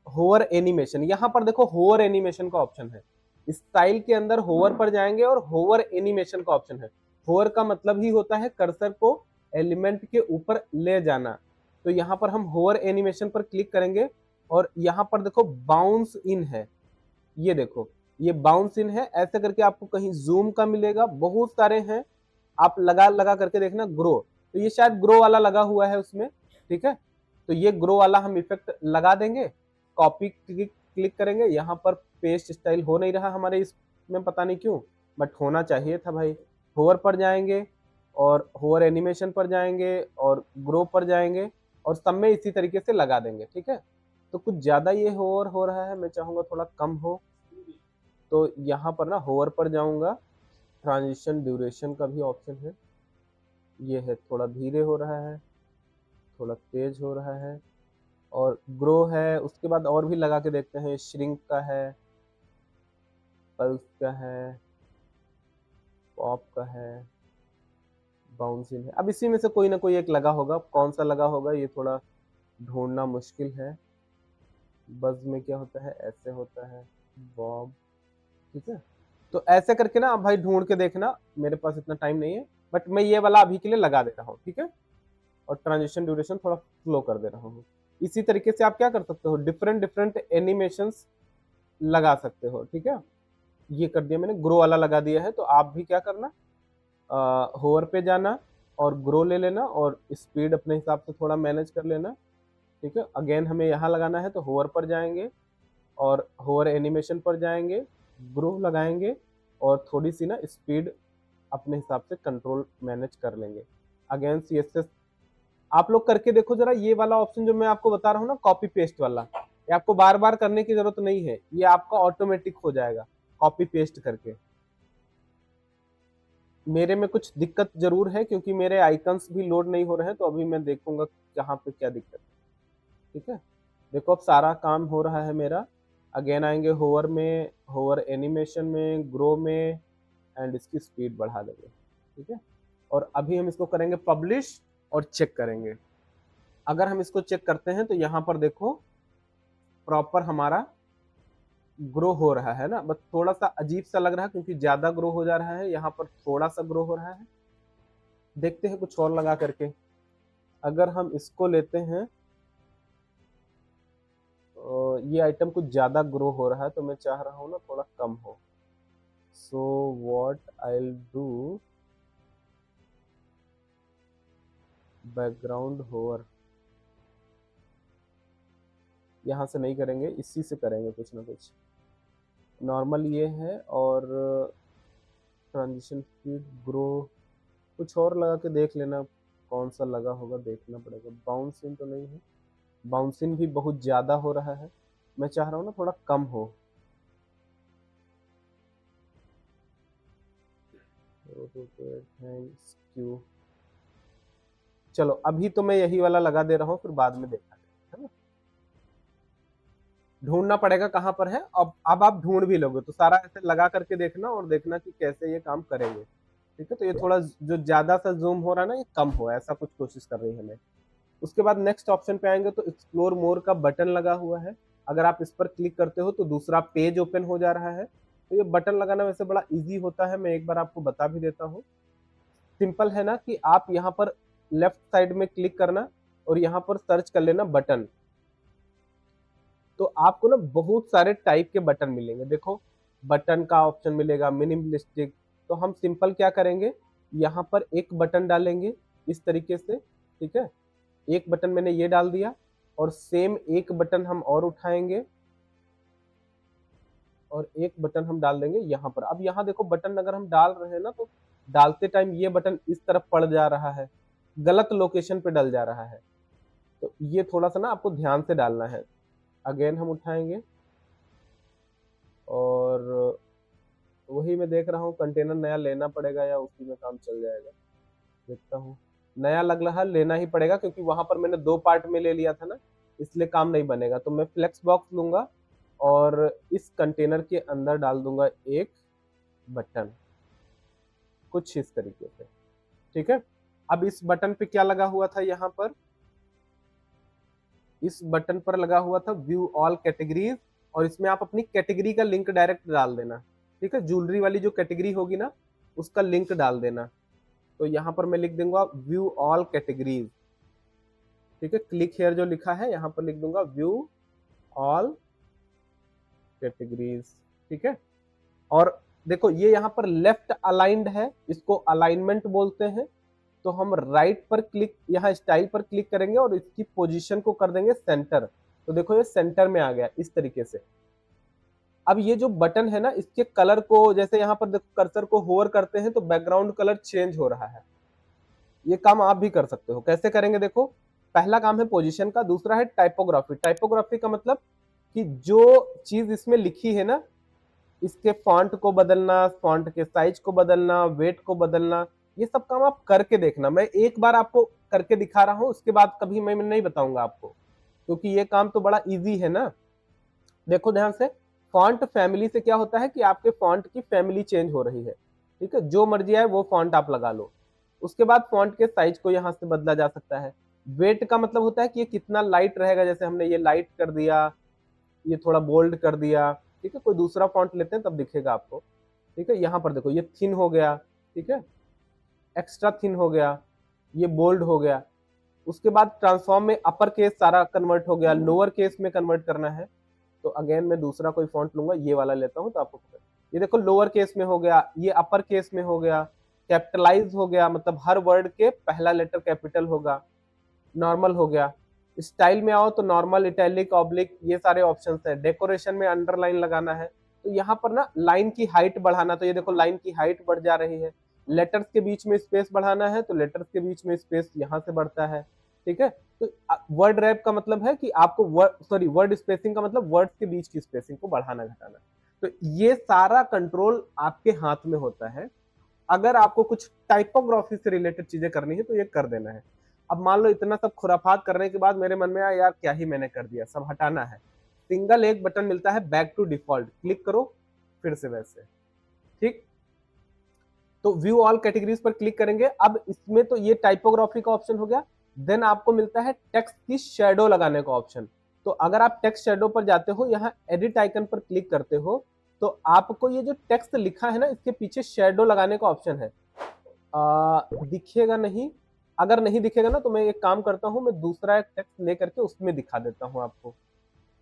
होवर एनिमेशन, यहाँ पर देखो होवर एनिमेशन का ऑप्शन है। स्टाइल के अंदर होवर पर जाएंगे और होवर एनिमेशन का ऑप्शन है। होवर का मतलब ही होता है कर्सर को एलिमेंट के ऊपर ले जाना। तो यहाँ पर हम होवर एनिमेशन पर क्लिक करेंगे और यहाँ पर देखो बाउंस इन है, ये देखो ये बाउंस इन है। ऐसे करके आपको कहीं जूम का मिलेगा, बहुत सारे हैं, आप लगा लगा करके देखना। ग्रो, तो ये शायद ग्रो वाला लगा हुआ है उसमें, ठीक है। तो ये ग्रो वाला हम इफेक्ट लगा देंगे, कॉपी क्लिक करेंगे। यहाँ पर पेस्ट स्टाइल हो नहीं रहा हमारे इसमें, पता नहीं क्यों, बट होना चाहिए था भाई। होवर पर जाएंगे और होवर एनिमेशन पर जाएंगे और ग्रो पर जाएंगे और सब में इसी तरीके से लगा देंगे, ठीक है। तो कुछ ज्यादा ये होवर हो रहा है, मैं चाहूंगा थोड़ा कम हो। तो यहाँ पर ना होवर पर जाऊंगा, ट्रांजिशन ड्यूरेशन का भी ऑप्शन है, ये है थोड़ा धीरे हो रहा है, थोड़ा तेज हो रहा है। और ग्रो है, उसके बाद और भी लगा के देखते हैं, श्रिंक का है, पल्स का है, पॉप का है, बाउंसिंग है। अब इसी में से कोई ना कोई एक लगा होगा, कौन सा लगा होगा ये थोड़ा ढूंढना मुश्किल है। बज में क्या होता है, ऐसे होता है, बॉब, ठीक है। तो ऐसे करके ना भाई ढूंढ के देखना, मेरे पास इतना टाइम नहीं है, बट मैं ये वाला अभी के लिए लगा दे रहा हूँ, ठीक है। और ट्रांजिशन ड्यूरेशन थोड़ा स्लो कर दे रहा हूँ। इसी तरीके से आप क्या कर सकते हो, डिफरेंट डिफरेंट एनिमेशंस लगा सकते हो, ठीक है। ये कर दिया मैंने, ग्रो वाला लगा दिया है। तो आप भी क्या करना, होवर पे जाना और ग्रो ले लेना और स्पीड अपने हिसाब से थोड़ा मैनेज कर लेना, ठीक है। अगेन हमें यहाँ लगाना है तो होवर पर जाएंगे और होवर एनिमेशन पर जाएंगे, ग्रो लगाएंगे और थोड़ी सी ना स्पीड अपने हिसाब से कंट्रोल मैनेज कर लेंगे। अगेन CSS आप लोग करके देखो जरा, ये वाला ऑप्शन जो मैं आपको बता रहा हूँ ना, कॉपी पेस्ट वाला, ये आपको बार बार करने की जरूरत नहीं है, ये आपका ऑटोमेटिक हो जाएगा कॉपी पेस्ट करके। मेरे में कुछ दिक्कत जरूर है क्योंकि मेरे आइकन्स भी लोड नहीं हो रहे हैं, तो अभी मैं देखूंगा कहाँ पे क्या दिक्कत है, ठीक है। देखो अब सारा काम हो रहा है मेरा। अगेन आएंगे होवर में, होवर एनिमेशन में, ग्रो में, एंड इसकी स्पीड बढ़ा देंगे, ठीक है। और अभी हम इसको करेंगे पब्लिश और चेक करेंगे। अगर हम इसको चेक करते हैं तो यहाँ पर देखो प्रॉपर हमारा ग्रो हो रहा है ना, बस थोड़ा सा अजीब सा लग रहा है क्योंकि ज्यादा ग्रो हो जा रहा है, यहाँ पर थोड़ा सा ग्रो हो रहा है। देखते हैं कुछ और लगा करके। अगर हम इसको लेते हैं, ये आइटम कुछ ज्यादा ग्रो हो रहा है तो मैं चाह रहा हूँ ना थोड़ा कम हो। So what I will do, background hover यहाँ से नहीं करेंगे, इसी से करेंगे कुछ ना कुछ। नॉर्मल ये है और ट्रांजिशन स्पीड, ग्रो, कुछ और लगा के देख लेना, कौन सा लगा होगा देखना पड़ेगा। बाउंसिंग तो नहीं है, बाउंसिंग भी बहुत ज़्यादा हो रहा है, मैं चाह रहा हूँ ना थोड़ा कम हो। स्क्यू, चलो अभी तो मैं यही वाला लगा दे रहा हूँ, फिर बाद में देखा जाएगा, है ना। ढूंढना पड़ेगा कहाँ पर है। अब आप ढूंढ भी लोगे तो सारा ऐसे लगा करके देखना और देखना कि कैसे ये काम करेंगे, ठीक है। तो ये थोड़ा जो ज्यादा सा जूम हो रहा है ना, ये कम हो, ऐसा कुछ कोशिश कर रही है हमें। उसके बाद नेक्स्ट ऑप्शन पे आएंगे तो एक्सप्लोर मोर का बटन लगा हुआ है। अगर आप इस पर क्लिक करते हो तो दूसरा पेज ओपन हो जा रहा है। तो ये बटन लगाना वैसे बड़ा इजी होता है, मैं एक बार आपको बता भी देता हूँ। सिंपल है ना कि आप यहाँ पर लेफ्ट साइड में क्लिक करना और यहाँ पर सर्च कर लेना बटन। तो आपको ना बहुत सारे टाइप के बटन मिलेंगे। देखो बटन का ऑप्शन मिलेगा, मिनिमलिस्टिक। तो हम सिंपल क्या करेंगे, यहाँ पर एक बटन डालेंगे इस तरीके से, ठीक है। एक बटन मैंने ये डाल दिया और सेम एक बटन हम और उठाएंगे और एक बटन हम डाल देंगे यहाँ पर। अब यहाँ देखो बटन अगर हम डाल रहे हैं ना, तो डालते टाइम ये बटन इस तरफ पड़ जा रहा है, गलत लोकेशन पे डल जा रहा है। तो ये थोड़ा सा ना आपको ध्यान से डालना है। अगेन हम उठाएंगे और वही मैं देख रहा हूँ, कंटेनर नया लेना पड़ेगा या उसी में काम चल जाएगा, देखता हूँ। नया लग रहा है, लेना ही पड़ेगा क्योंकि वहां पर मैंने 2 पार्ट में ले लिया था ना, इसलिए काम नहीं बनेगा। तो मैं फ्लेक्स बॉक्स लूंगा और इस कंटेनर के अंदर डाल दूंगा एक बटन, कुछ इस तरीके से, ठीक है। अब इस बटन पे क्या लगा हुआ था, यहाँ पर इस बटन पर लगा हुआ था व्यू ऑल कैटेगरीज, और इसमें आप अपनी कैटेगरी का लिंक डायरेक्ट डाल देना। ठीक है, ज्वेलरी वाली जो कैटेगरी होगी ना उसका लिंक डाल देना। तो यहाँ पर मैं लिख दूंगा व्यू ऑल कैटेगरीज। ठीक है, क्लिक हेयर जो लिखा है यहाँ पर लिख दूंगा व्यू ऑल कैटेगरीज। ठीक है, और देखो ये यहाँ पर लेफ्ट अलाइंड है, इसको अलाइनमेंट बोलते हैं। तो हम राइट पर क्लिक, यहाँ स्टाइल पर क्लिक करेंगे और इसकी पोजीशन को कर देंगे सेंटर। तो देखो ये सेंटर में आ गया इस तरीके से। अब ये जो बटन है ना इसके कलर को, जैसे यहाँ पर देखो कर्सर को होवर करते हैं तो बैकग्राउंड कलर चेंज हो रहा है। ये काम आप भी कर सकते हो। कैसे करेंगे देखो, पहला काम है पोजीशन का, दूसरा है टाइपोग्राफी। टाइपोग्राफी का मतलब कि जो चीज इसमें लिखी है ना इसके फॉन्ट को बदलना, फॉन्ट के साइज को बदलना, वेट को बदलना, ये सब काम आप करके देखना। मैं एक बार आपको करके दिखा रहा हूं, उसके बाद कभी मैं नहीं बताऊंगा आपको, क्योंकि ये काम तो बड़ा इजी है ना। देखो ध्यान से, फॉन्ट फैमिली से क्या होता है कि आपके फॉन्ट की फैमिली चेंज हो रही है। ठीक है, जो मर्जी आए वो फॉन्ट आप लगा लो। उसके बाद फॉन्ट के साइज को यहाँ से बदला जा सकता है। वेट का मतलब होता है कि ये कितना लाइट रहेगा, जैसे हमने ये लाइट कर दिया, ये थोड़ा बोल्ड कर दिया। ठीक है, कोई दूसरा फॉन्ट लेते हैं तब दिखेगा आपको। ठीक है, यहाँ पर देखो ये थिन हो गया, ठीक है, एक्स्ट्रा थिन हो गया, ये बोल्ड हो गया। उसके बाद ट्रांसफॉर्म में अपर केस सारा कन्वर्ट हो गया, लोअर केस में कन्वर्ट करना है तो अगेन मैं दूसरा कोई फॉन्ट लूंगा, ये वाला लेता हूं तो आपको ये देखो लोअर केस में हो गया, ये अपर केस में हो गया, कैपिटलाइज हो गया, मतलब हर वर्ड के पहला लेटर कैपिटल होगा, नॉर्मल हो गया। स्टाइल में आओ तो नॉर्मल, इटैलिक, ऑब्लिक, ये सारे ऑप्शंस है। डेकोरेशन में अंडरलाइन लगाना है तो यहाँ पर ना लाइन की हाइट बढ़ाना, तो ये देखो लाइन की हाइट बढ़ जा रही है। लेटर्स के बीच में स्पेस बढ़ाना है तो लेटर्स के बीच में स्पेस यहाँ से बढ़ता है। ठीक है, तो वर्ड रैप का मतलब है कि आपको वर्ड स्पेसिंग का मतलब वर्ड्स के बीच की स्पेसिंग को बढ़ाना घटाना। तो ये सारा कंट्रोल आपके हाथ में होता है। अगर आपको कुछ टाइपोग्राफी से रिलेटेड चीजें करनी है तो ये कर देना है। अब मान लो इतना सब खुराफात करने के बाद मेरे मन में आया यार क्या ही मैंने कर दिया, सब हटाना है। सिंगल एक बटन मिलता है बैक टू डिफॉल्ट, क्लिक करो फिर से वैसे। ठीक, तो व्यू ऑल कैटेगरीज पर क्लिक करेंगे। अब इसमें तो ये टाइपोग्राफी का ऑप्शन हो गया। देन आपको मिलता है टेक्स्ट की शेडो लगाने का ऑप्शन। तो अगर आप टेक्स्ट शेडो पर जाते हो, यहाँ एडिट आइकन पर क्लिक करते हो तो आपको ये जो टेक्स्ट लिखा है ना इसके पीछे शेडो लगाने का ऑप्शन है। दिखेगा नहीं, अगर नहीं दिखेगा ना तो मैं एक काम करता हूं, मैं दूसरा एक टेक्स्ट लेकर के उसमें दिखा देता हूं आपको।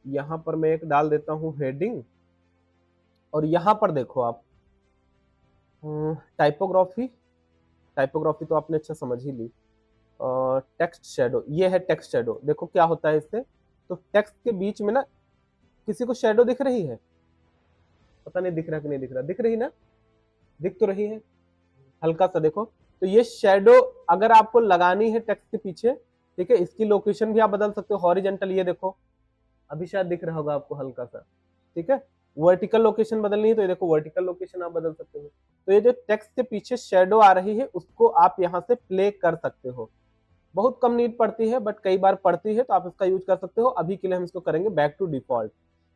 यहां पर मैं एक डाल देता हूं हेडिंग, और यहां पर देखो आप टाइपोग्राफी। टाइपोग्राफी तो आपने अच्छा समझ ही ली। टेक्स्ट शेडो, ये है टेक्स्ट शेडो। देखो क्या होता है इससे, तो टेक्स्ट के बीच में ना किसी को शेडो दिख रही है, पता नहीं दिख रहा कि नहीं दिख रहा, दिख रही ना, दिख तो रही है हल्का सा। देखो तो ये शेडो अगर आपको लगानी है टेक्स्ट के पीछे, ठीक है, इसकी लोकेशन भी आप बदल सकते हो। हॉरिजेंटल, ये देखो अभी शायद दिख रहा होगा आपको हल्का सा, ठीक है। वर्टिकल लोकेशन बदलनी है तो ये देखो वर्टिकल लोकेशन आप बदल सकते हो। तो ये जो टेक्स्ट के पीछे शेडो आ रही है उसको आप यहाँ से प्ले कर सकते हो। बहुत कम नीड पड़ती है बट कई बार पड़ती है तो आप इसका यूज कर सकते हो। अभी के लिए हम इसको करेंगे बैक टू डिफॉल्ट।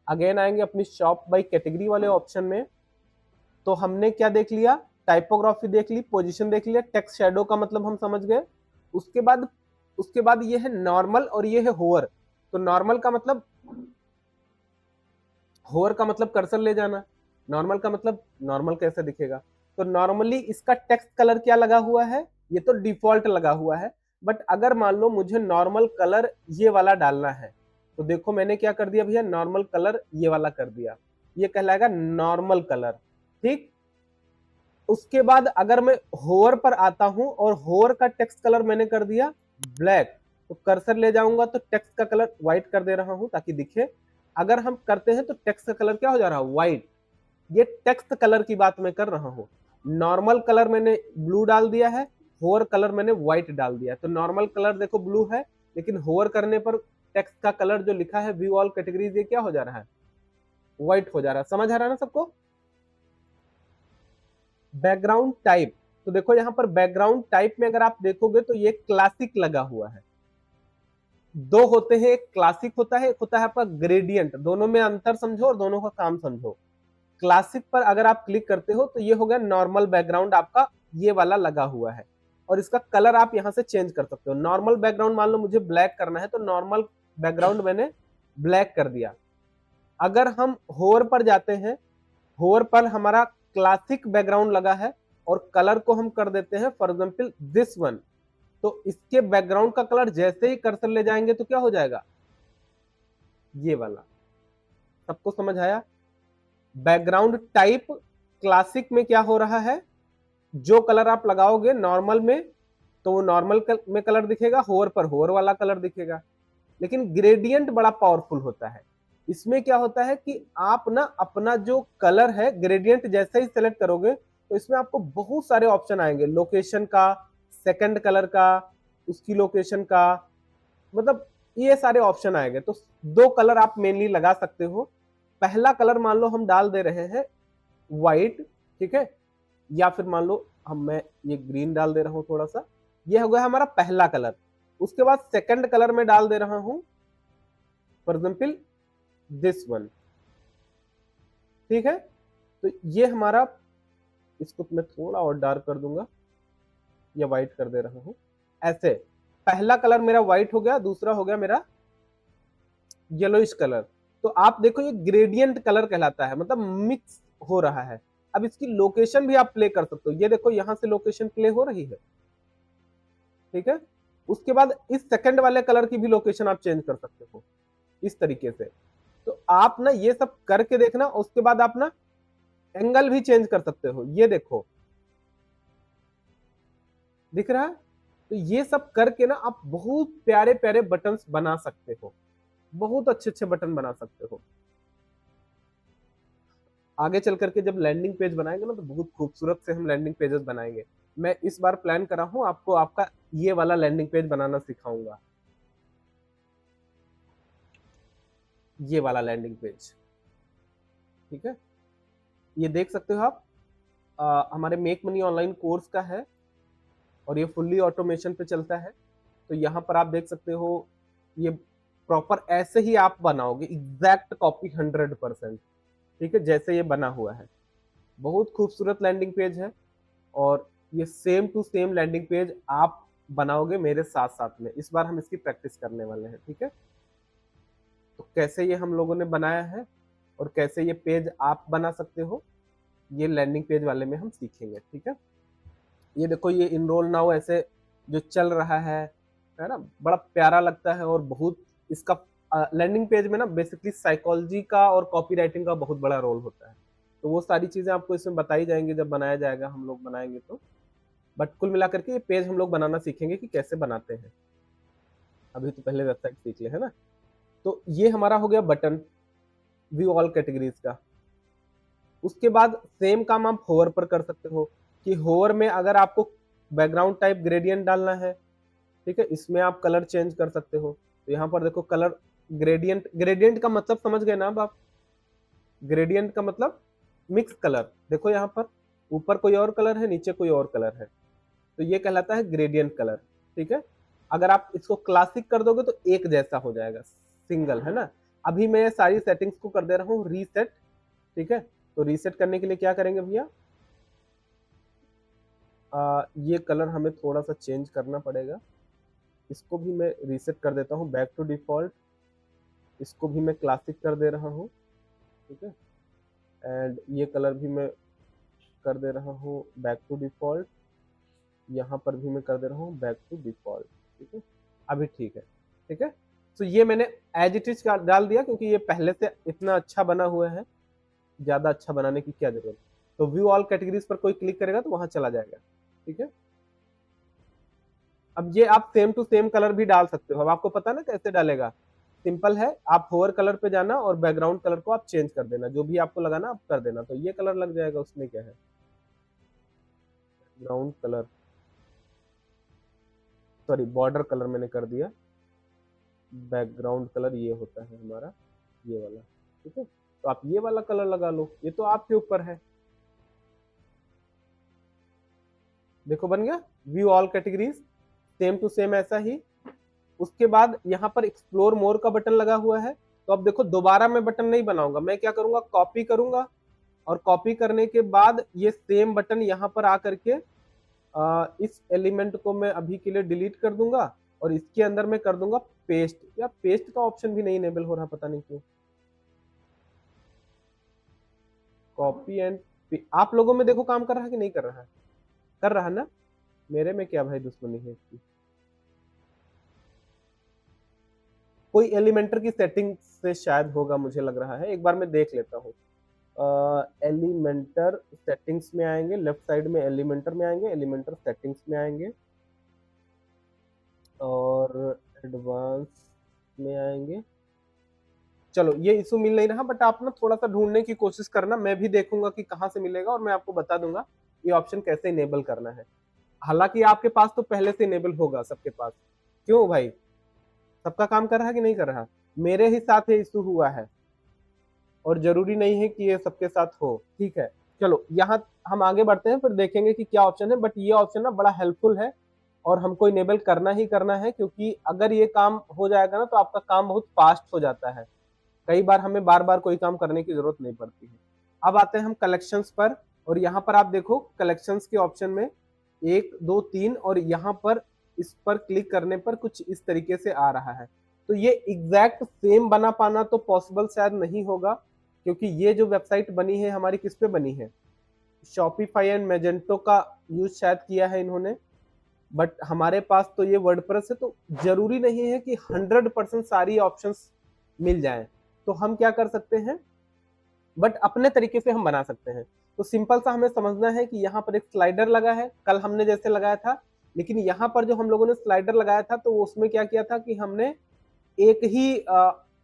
अगेन आएंगे अपनी शॉप बाई कैटेगरी वाले ऑप्शन में। तो हमने क्या देख लिया, टाइपोग्राफी देख ली, पोजीशन देख लिया, टेक्स्ट शेडो का मतलब हम समझ गए। उसके बाद ये है नॉर्मल और ये है होवर। तो नॉर्मल का मतलब, होवर का मतलब कर्सर ले जाना, नॉर्मल का मतलब नॉर्मल कैसे दिखेगा। तो नॉर्मली इसका टेक्स्ट कलर क्या लगा हुआ है, ये तो डिफॉल्ट लगा हुआ है। बट अगर मान लो मुझे नॉर्मल कलर ये वाला डालना है तो देखो मैंने क्या कर दिया भैया, नॉर्मल कलर ये वाला कर दिया, ये कहलाएगा नॉर्मल कलर। ठीक, उसके बाद अगर मैं होवर पर आता हूं और होवर का टेक्स्ट कलर मैंने कर दिया ब्लैक, तो कर्सर ले जाऊंगा तो टेक्स्ट का कलर व्हाइट कर दे रहा हूं ताकि दिखे। अगर हम करते हैं तो टेक्स्ट का कलर क्या हो जा रहा है, व्हाइट। ये टेक्स्ट कलर की बात मैं कर रहा हूं। नॉर्मल कलर मैंने ब्लू डाल दिया है, होवर कलर मैंने व्हाइट डाल दिया है। तो नॉर्मल कलर देखो ब्लू है, लेकिन होवर करने पर टेक्स्ट का कलर जो लिखा है व्यू ऑल कैटेगरीज, ये क्या हो जा रहा है, व्हाइट हो जा रहा है। समझ आ रहा है ना सबको। बैकग्राउंड टाइप, तो देखो यहाँ पर बैकग्राउंड टाइप में अगर आप देखोगे तो ये क्लासिक लगा हुआ है। दो होते हैं, एक क्लासिक होता है, एक होता है आपका ग्रेडियंट। दोनों में अंतर समझो और दोनों का काम समझो। क्लासिक पर अगर आप क्लिक करते हो तो ये हो गया नॉर्मल बैकग्राउंड आपका, ये वाला लगा हुआ है और इसका कलर आप यहाँ से चेंज कर सकते हो। नॉर्मल बैकग्राउंड मान लो मुझे ब्लैक करना है तो नॉर्मल बैकग्राउंड मैंने ब्लैक कर दिया। अगर हम होवर पर जाते हैं, होवर पर हमारा क्लासिक बैकग्राउंड लगा है और कलर को हम कर देते हैं फॉर एग्जाम्पल दिस वन, तो इसके बैकग्राउंड का कलर जैसे ही कर्सर ले जाएंगे तो क्या हो जाएगा, ये वाला। सबको समझ आया? बैकग्राउंड टाइप क्लासिक में क्या हो रहा है, जो कलर आप लगाओगे नॉर्मल में तो वो नॉर्मल में कलर दिखेगा, होवर पर होवर वाला कलर दिखेगा। लेकिन ग्रेडियंट बड़ा पावरफुल होता है। इसमें क्या होता है कि आप ना अपना जो कलर है ग्रेडियंट जैसे ही सेलेक्ट करोगे तो इसमें आपको बहुत सारे ऑप्शन आएंगे, लोकेशन का, सेकंड कलर का, उसकी लोकेशन का, मतलब ये सारे ऑप्शन आएंगे। तो दो कलर आप मेनली लगा सकते हो। पहला कलर मान लो हम डाल दे रहे हैं व्हाइट, ठीक है, या फिर मान लो मैं ये ग्रीन डाल दे रहा हूं थोड़ा सा, ये हो गया हमारा पहला कलर। उसके बाद सेकंड कलर में डाल दे रहा हूं फॉर एग्जाम्पल दिस वन, ठीक है। तो ये हमारा, इसको मैं थोड़ा और डार्क कर दूंगा या व्हाइट कर दे रहा हूं, ऐसे पहला कलर मेरा व्हाइट हो गया, दूसरा हो गया मेरा येलोइश कलर। तो आप देखो ये ग्रेडियंट कलर कहलाता है, मतलब मिक्स हो रहा है। अब इसकी लोकेशन भी आप प्ले कर सकते हो, ये देखो यहां से लोकेशन प्ले हो रही है, ठीक है। उसके बाद इस सेकंड वाले कलर की भी लोकेशन आप चेंज कर सकते हो इस तरीके से। तो आप ना ये सब करके देखना, उसके बाद आप ना एंगल भी चेंज कर सकते हो। ये देखो दिख रहा है? तो ये सब करके ना आप बहुत प्यारे प्यारे बटन्स बना सकते हो, बहुत अच्छे अच्छे बटन बना सकते हो। आगे चल करके जब लैंडिंग पेज बनाएंगे ना तो बहुत खूबसूरत से हम लैंडिंग पेजेस बनाएंगे। मैं इस बार प्लान कर रहा हूं आपको आपका ये वाला लैंडिंग पेज बनाना सिखाऊंगा, ये वाला लैंडिंग पेज, ठीक है। ये देख सकते हो आप, हमारे मेक मनी ऑनलाइन कोर्स का है और ये फुल्ली ऑटोमेशन पे चलता है। तो यहाँ पर आप देख सकते हो, ये प्रॉपर ऐसे ही आप बनाओगे, एग्जैक्ट कॉपी 100%, ठीक है, जैसे ये बना हुआ है। बहुत खूबसूरत लैंडिंग पेज है और ये same to same landing page आप बनाओगे मेरे साथ साथ में। इस बार हम इसकी प्रैक्टिस करने वाले हैं, ठीक है। तो कैसे ये हम लोगों ने बनाया है और कैसे ये पेज आप बना सकते हो, ये लैंडिंग पेज वाले में हम सीखेंगे, ठीक है। ये देखो ये इनरोल नाउ ऐसे जो चल रहा है ना, बड़ा प्यारा लगता है। और बहुत इसका लैंडिंग पेज में ना बेसिकली साइकोलॉजी का और कॉपी राइटिंग का बहुत बड़ा रोल होता है। तो वो सारी चीजें आपको इसमें बताई जाएंगी जब बनाया जाएगा, हम लोग बनाएंगे तो। बट कुल मिलाकर के ये पेज हम लोग बनाना सीखेंगे कि कैसे बनाते हैं। अभी तो पहले वेबसाइट सीख ले, है ना। तो ये हमारा हो गया बटन व्यू ऑल कैटेगरीज का। उसके बाद सेम काम आप होवर पर कर सकते हो कि होवर में अगर आपको बैकग्राउंड टाइप ग्रेडियंट डालना है, ठीक है, इसमें आप कलर चेंज कर सकते हो। तो यहाँ पर देखो कलर ग्रेडियंट, ग्रेडियंट का मतलब समझ गए ना अब आप? ग्रेडियंट का मतलब मिक्स कलर। देखो यहाँ पर ऊपर कोई और कलर है, नीचे कोई और कलर है, तो ये कहलाता है ग्रेडियंट कलर, ठीक है। अगर आप इसको क्लासिक कर दोगे तो एक जैसा हो जाएगा, सिंगल, है ना। अभी मैं सारी सेटिंग्स को कर दे रहा हूँ रीसेट, ठीक है। तो रीसेट करने के लिए क्या करेंगे भैया, ये कलर हमें थोड़ा सा चेंज करना पड़ेगा। इसको भी मैं रीसेट कर देता हूँ बैक टू डिफॉल्ट, इसको भी मैं क्लासिक कर दे रहा हूँ, ठीक है। एंड ये कलर भी मैं कर दे रहा हूँ बैक टू डिफॉल्ट, यहाँ पर भी मैं कर दे रहा हूँ बैक टू डिफॉल्ट, ठीक है। अभी ठीक है, ठीक है। तो ये मैंने एज इट इज डाल दिया क्योंकि ये पहले से इतना अच्छा बना हुआ है, ज्यादा अच्छा बनाने की क्या जरूरत। तो व्यू ऑल कैटेगरीज पर कोई क्लिक करेगा तो वहां चला जाएगा, ठीक है। अब ये आप सेम टू सेम कलर भी डाल सकते हो। अब आपको पता ना कैसे डालेगा, सिंपल है, आप होवर कलर पे जाना और बैकग्राउंड कलर को आप चेंज कर देना, जो भी आपको लगाना आप कर देना, तो ये कलर लग जाएगा। उसमें क्या है, ground colour, sorry border colour मैंने कर दिया, बैकग्राउंड कलर ये होता है हमारा, ये वाला, ठीक है। तो आप ये वाला कलर लगा लो, ये तो आपके ऊपर है। देखो बन गया view all categories, same to same ऐसा ही। उसके बाद यहाँ पर एक्सप्लोर मोर का बटन लगा हुआ है। तो अब देखो दोबारा मैं बटन नहीं बनाऊंगा, मैं क्या करूंगा, कॉपी करूंगा और कॉपी करने के बाद ये सेम बटन यहाँ पर आकर के इस एलिमेंट को मैं अभी के लिए डिलीट कर दूंगा और इसके अंदर मैं कर दूंगा पेस्ट, या पेस्ट का ऑप्शन भी नहीं इनेबल हो रहा, पता नहीं क्यों। कॉपी एंड, आप लोगों में देखो काम कर रहा है कि नहीं कर रहा है? कर रहा है ना? मेरे में क्या भाई दुश्मनी है इसकी? कोई एलिमेंटर की सेटिंग से शायद होगा, मुझे लग रहा है। एक बार मैं देख लेता हूँ। एलिमेंटर सेटिंग्स में आएंगे, लेफ्ट साइड में एलिमेंटर में आएंगे, एलिमेंटर सेटिंग्स में आएंगे और एडवांस में आएंगे। चलो, ये इशू मिल नहीं रहा, बट आप ना थोड़ा सा ढूंढने की कोशिश करना, मैं भी देखूंगा कि कहाँ से मिलेगा और मैं आपको बता दूंगा ये ऑप्शन कैसे इनेबल करना है। हालांकि आपके पास तो पहले से इनेबल होगा सबके पास। क्यों भाई, सबका काम कर रहा है कि नहीं कर रहा? मेरे ही साथ ये इशू हुआ है और जरूरी नहीं है कि ये सबके साथ हो, ठीक है। चलो, यहाँ हम आगे बढ़ते हैं, फिर देखेंगे कि क्या ऑप्शन है। बट ये ऑप्शन ना बड़ा हेल्पफुल है और हमको इनेबल करना ही करना है, क्योंकि अगर ये काम हो जाएगा ना तो आपका काम बहुत फास्ट हो जाता है। कई बार हमें बार बार कोई काम करने की जरूरत नहीं पड़ती है। अब आते हैं हम कलेक्शंस पर, और यहाँ पर आप देखो कलेक्शंस के ऑप्शन में 1 2 3, और यहाँ पर इस पर क्लिक करने पर कुछ इस तरीके से आ रहा है। तो ये एग्जैक्ट सेम बना पाना तो पॉसिबल शायद नहीं होगा, क्योंकि ये जो वेबसाइट बनी है हमारी किस पे बनी है? शॉपिफाई एंड मैजेंटो का यूज शायद किया है इन्होंने, बट हमारे पास तो ये वर्डप्रेस है, तो जरूरी नहीं है कि 100% सारी ऑप्शंस मिल जाएं। तो हम क्या कर सकते हैं, बट अपने तरीके से हम बना सकते हैं। तो सिंपल सा हमें समझना है कि यहाँ पर एक स्लाइडर लगा है, कल हमने जैसे लगाया था, लेकिन यहाँ पर जो हम लोगों ने स्लाइडर लगाया था तो उसमें क्या किया था कि हमने एक ही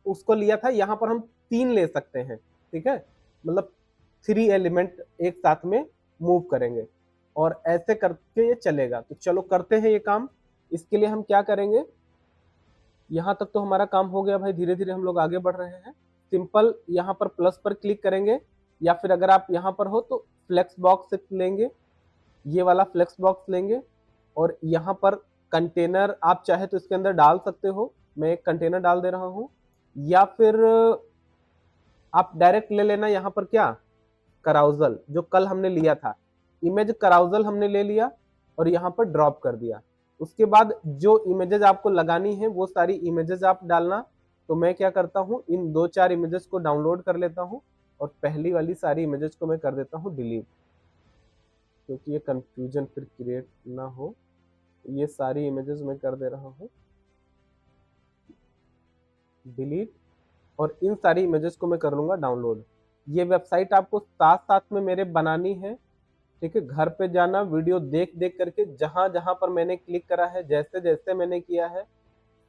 उसको लिया था। यहाँ पर हम 3 ले सकते हैं, ठीक है, मतलब 3 एलिमेंट एक साथ में मूव करेंगे और ऐसे करके ये चलेगा। तो चलो करते हैं ये काम। इसके लिए हम क्या करेंगे, यहाँ तक तो हमारा काम हो गया भाई, धीरे धीरे हम लोग आगे बढ़ रहे हैं। सिंपल यहाँ पर प्लस पर क्लिक करेंगे, या फिर अगर आप यहाँ पर हो तो फ्लेक्स बॉक्स लेंगे, ये वाला फ्लेक्स बॉक्स लेंगे, और यहाँ पर कंटेनर आप चाहे तो इसके अंदर डाल सकते हो। मैं एक कंटेनर डाल दे रहा हूँ, या फिर आप डायरेक्ट ले लेना यहाँ पर क्या, कराउजल, जो कल हमने लिया था, इमेज कराउजल हमने ले लिया और यहाँ पर ड्रॉप कर दिया। उसके बाद जो इमेजेस आपको लगानी है वो सारी इमेजेस आप डालना। तो मैं क्या करता हूँ, इन 2-4 इमेजेस को डाउनलोड कर लेता हूँ और पहली वाली सारी इमेजेस को मैं कर देता हूँ डिलीट, क्योंकि ये कंफ्यूजन फिर क्रिएट ना हो। ये सारी इमेजेस मैं कर दे रहा हूँ डिलीट, और इन सारी इमेजेस को मैं कर लूंगा डाउनलोड। ये वेबसाइट आपको साथ साथ में मेरे बनानी है, ठीक है। घर पे जाना, वीडियो देख देख करके जहां जहां पर मैंने क्लिक करा है, जैसे जैसे मैंने किया है,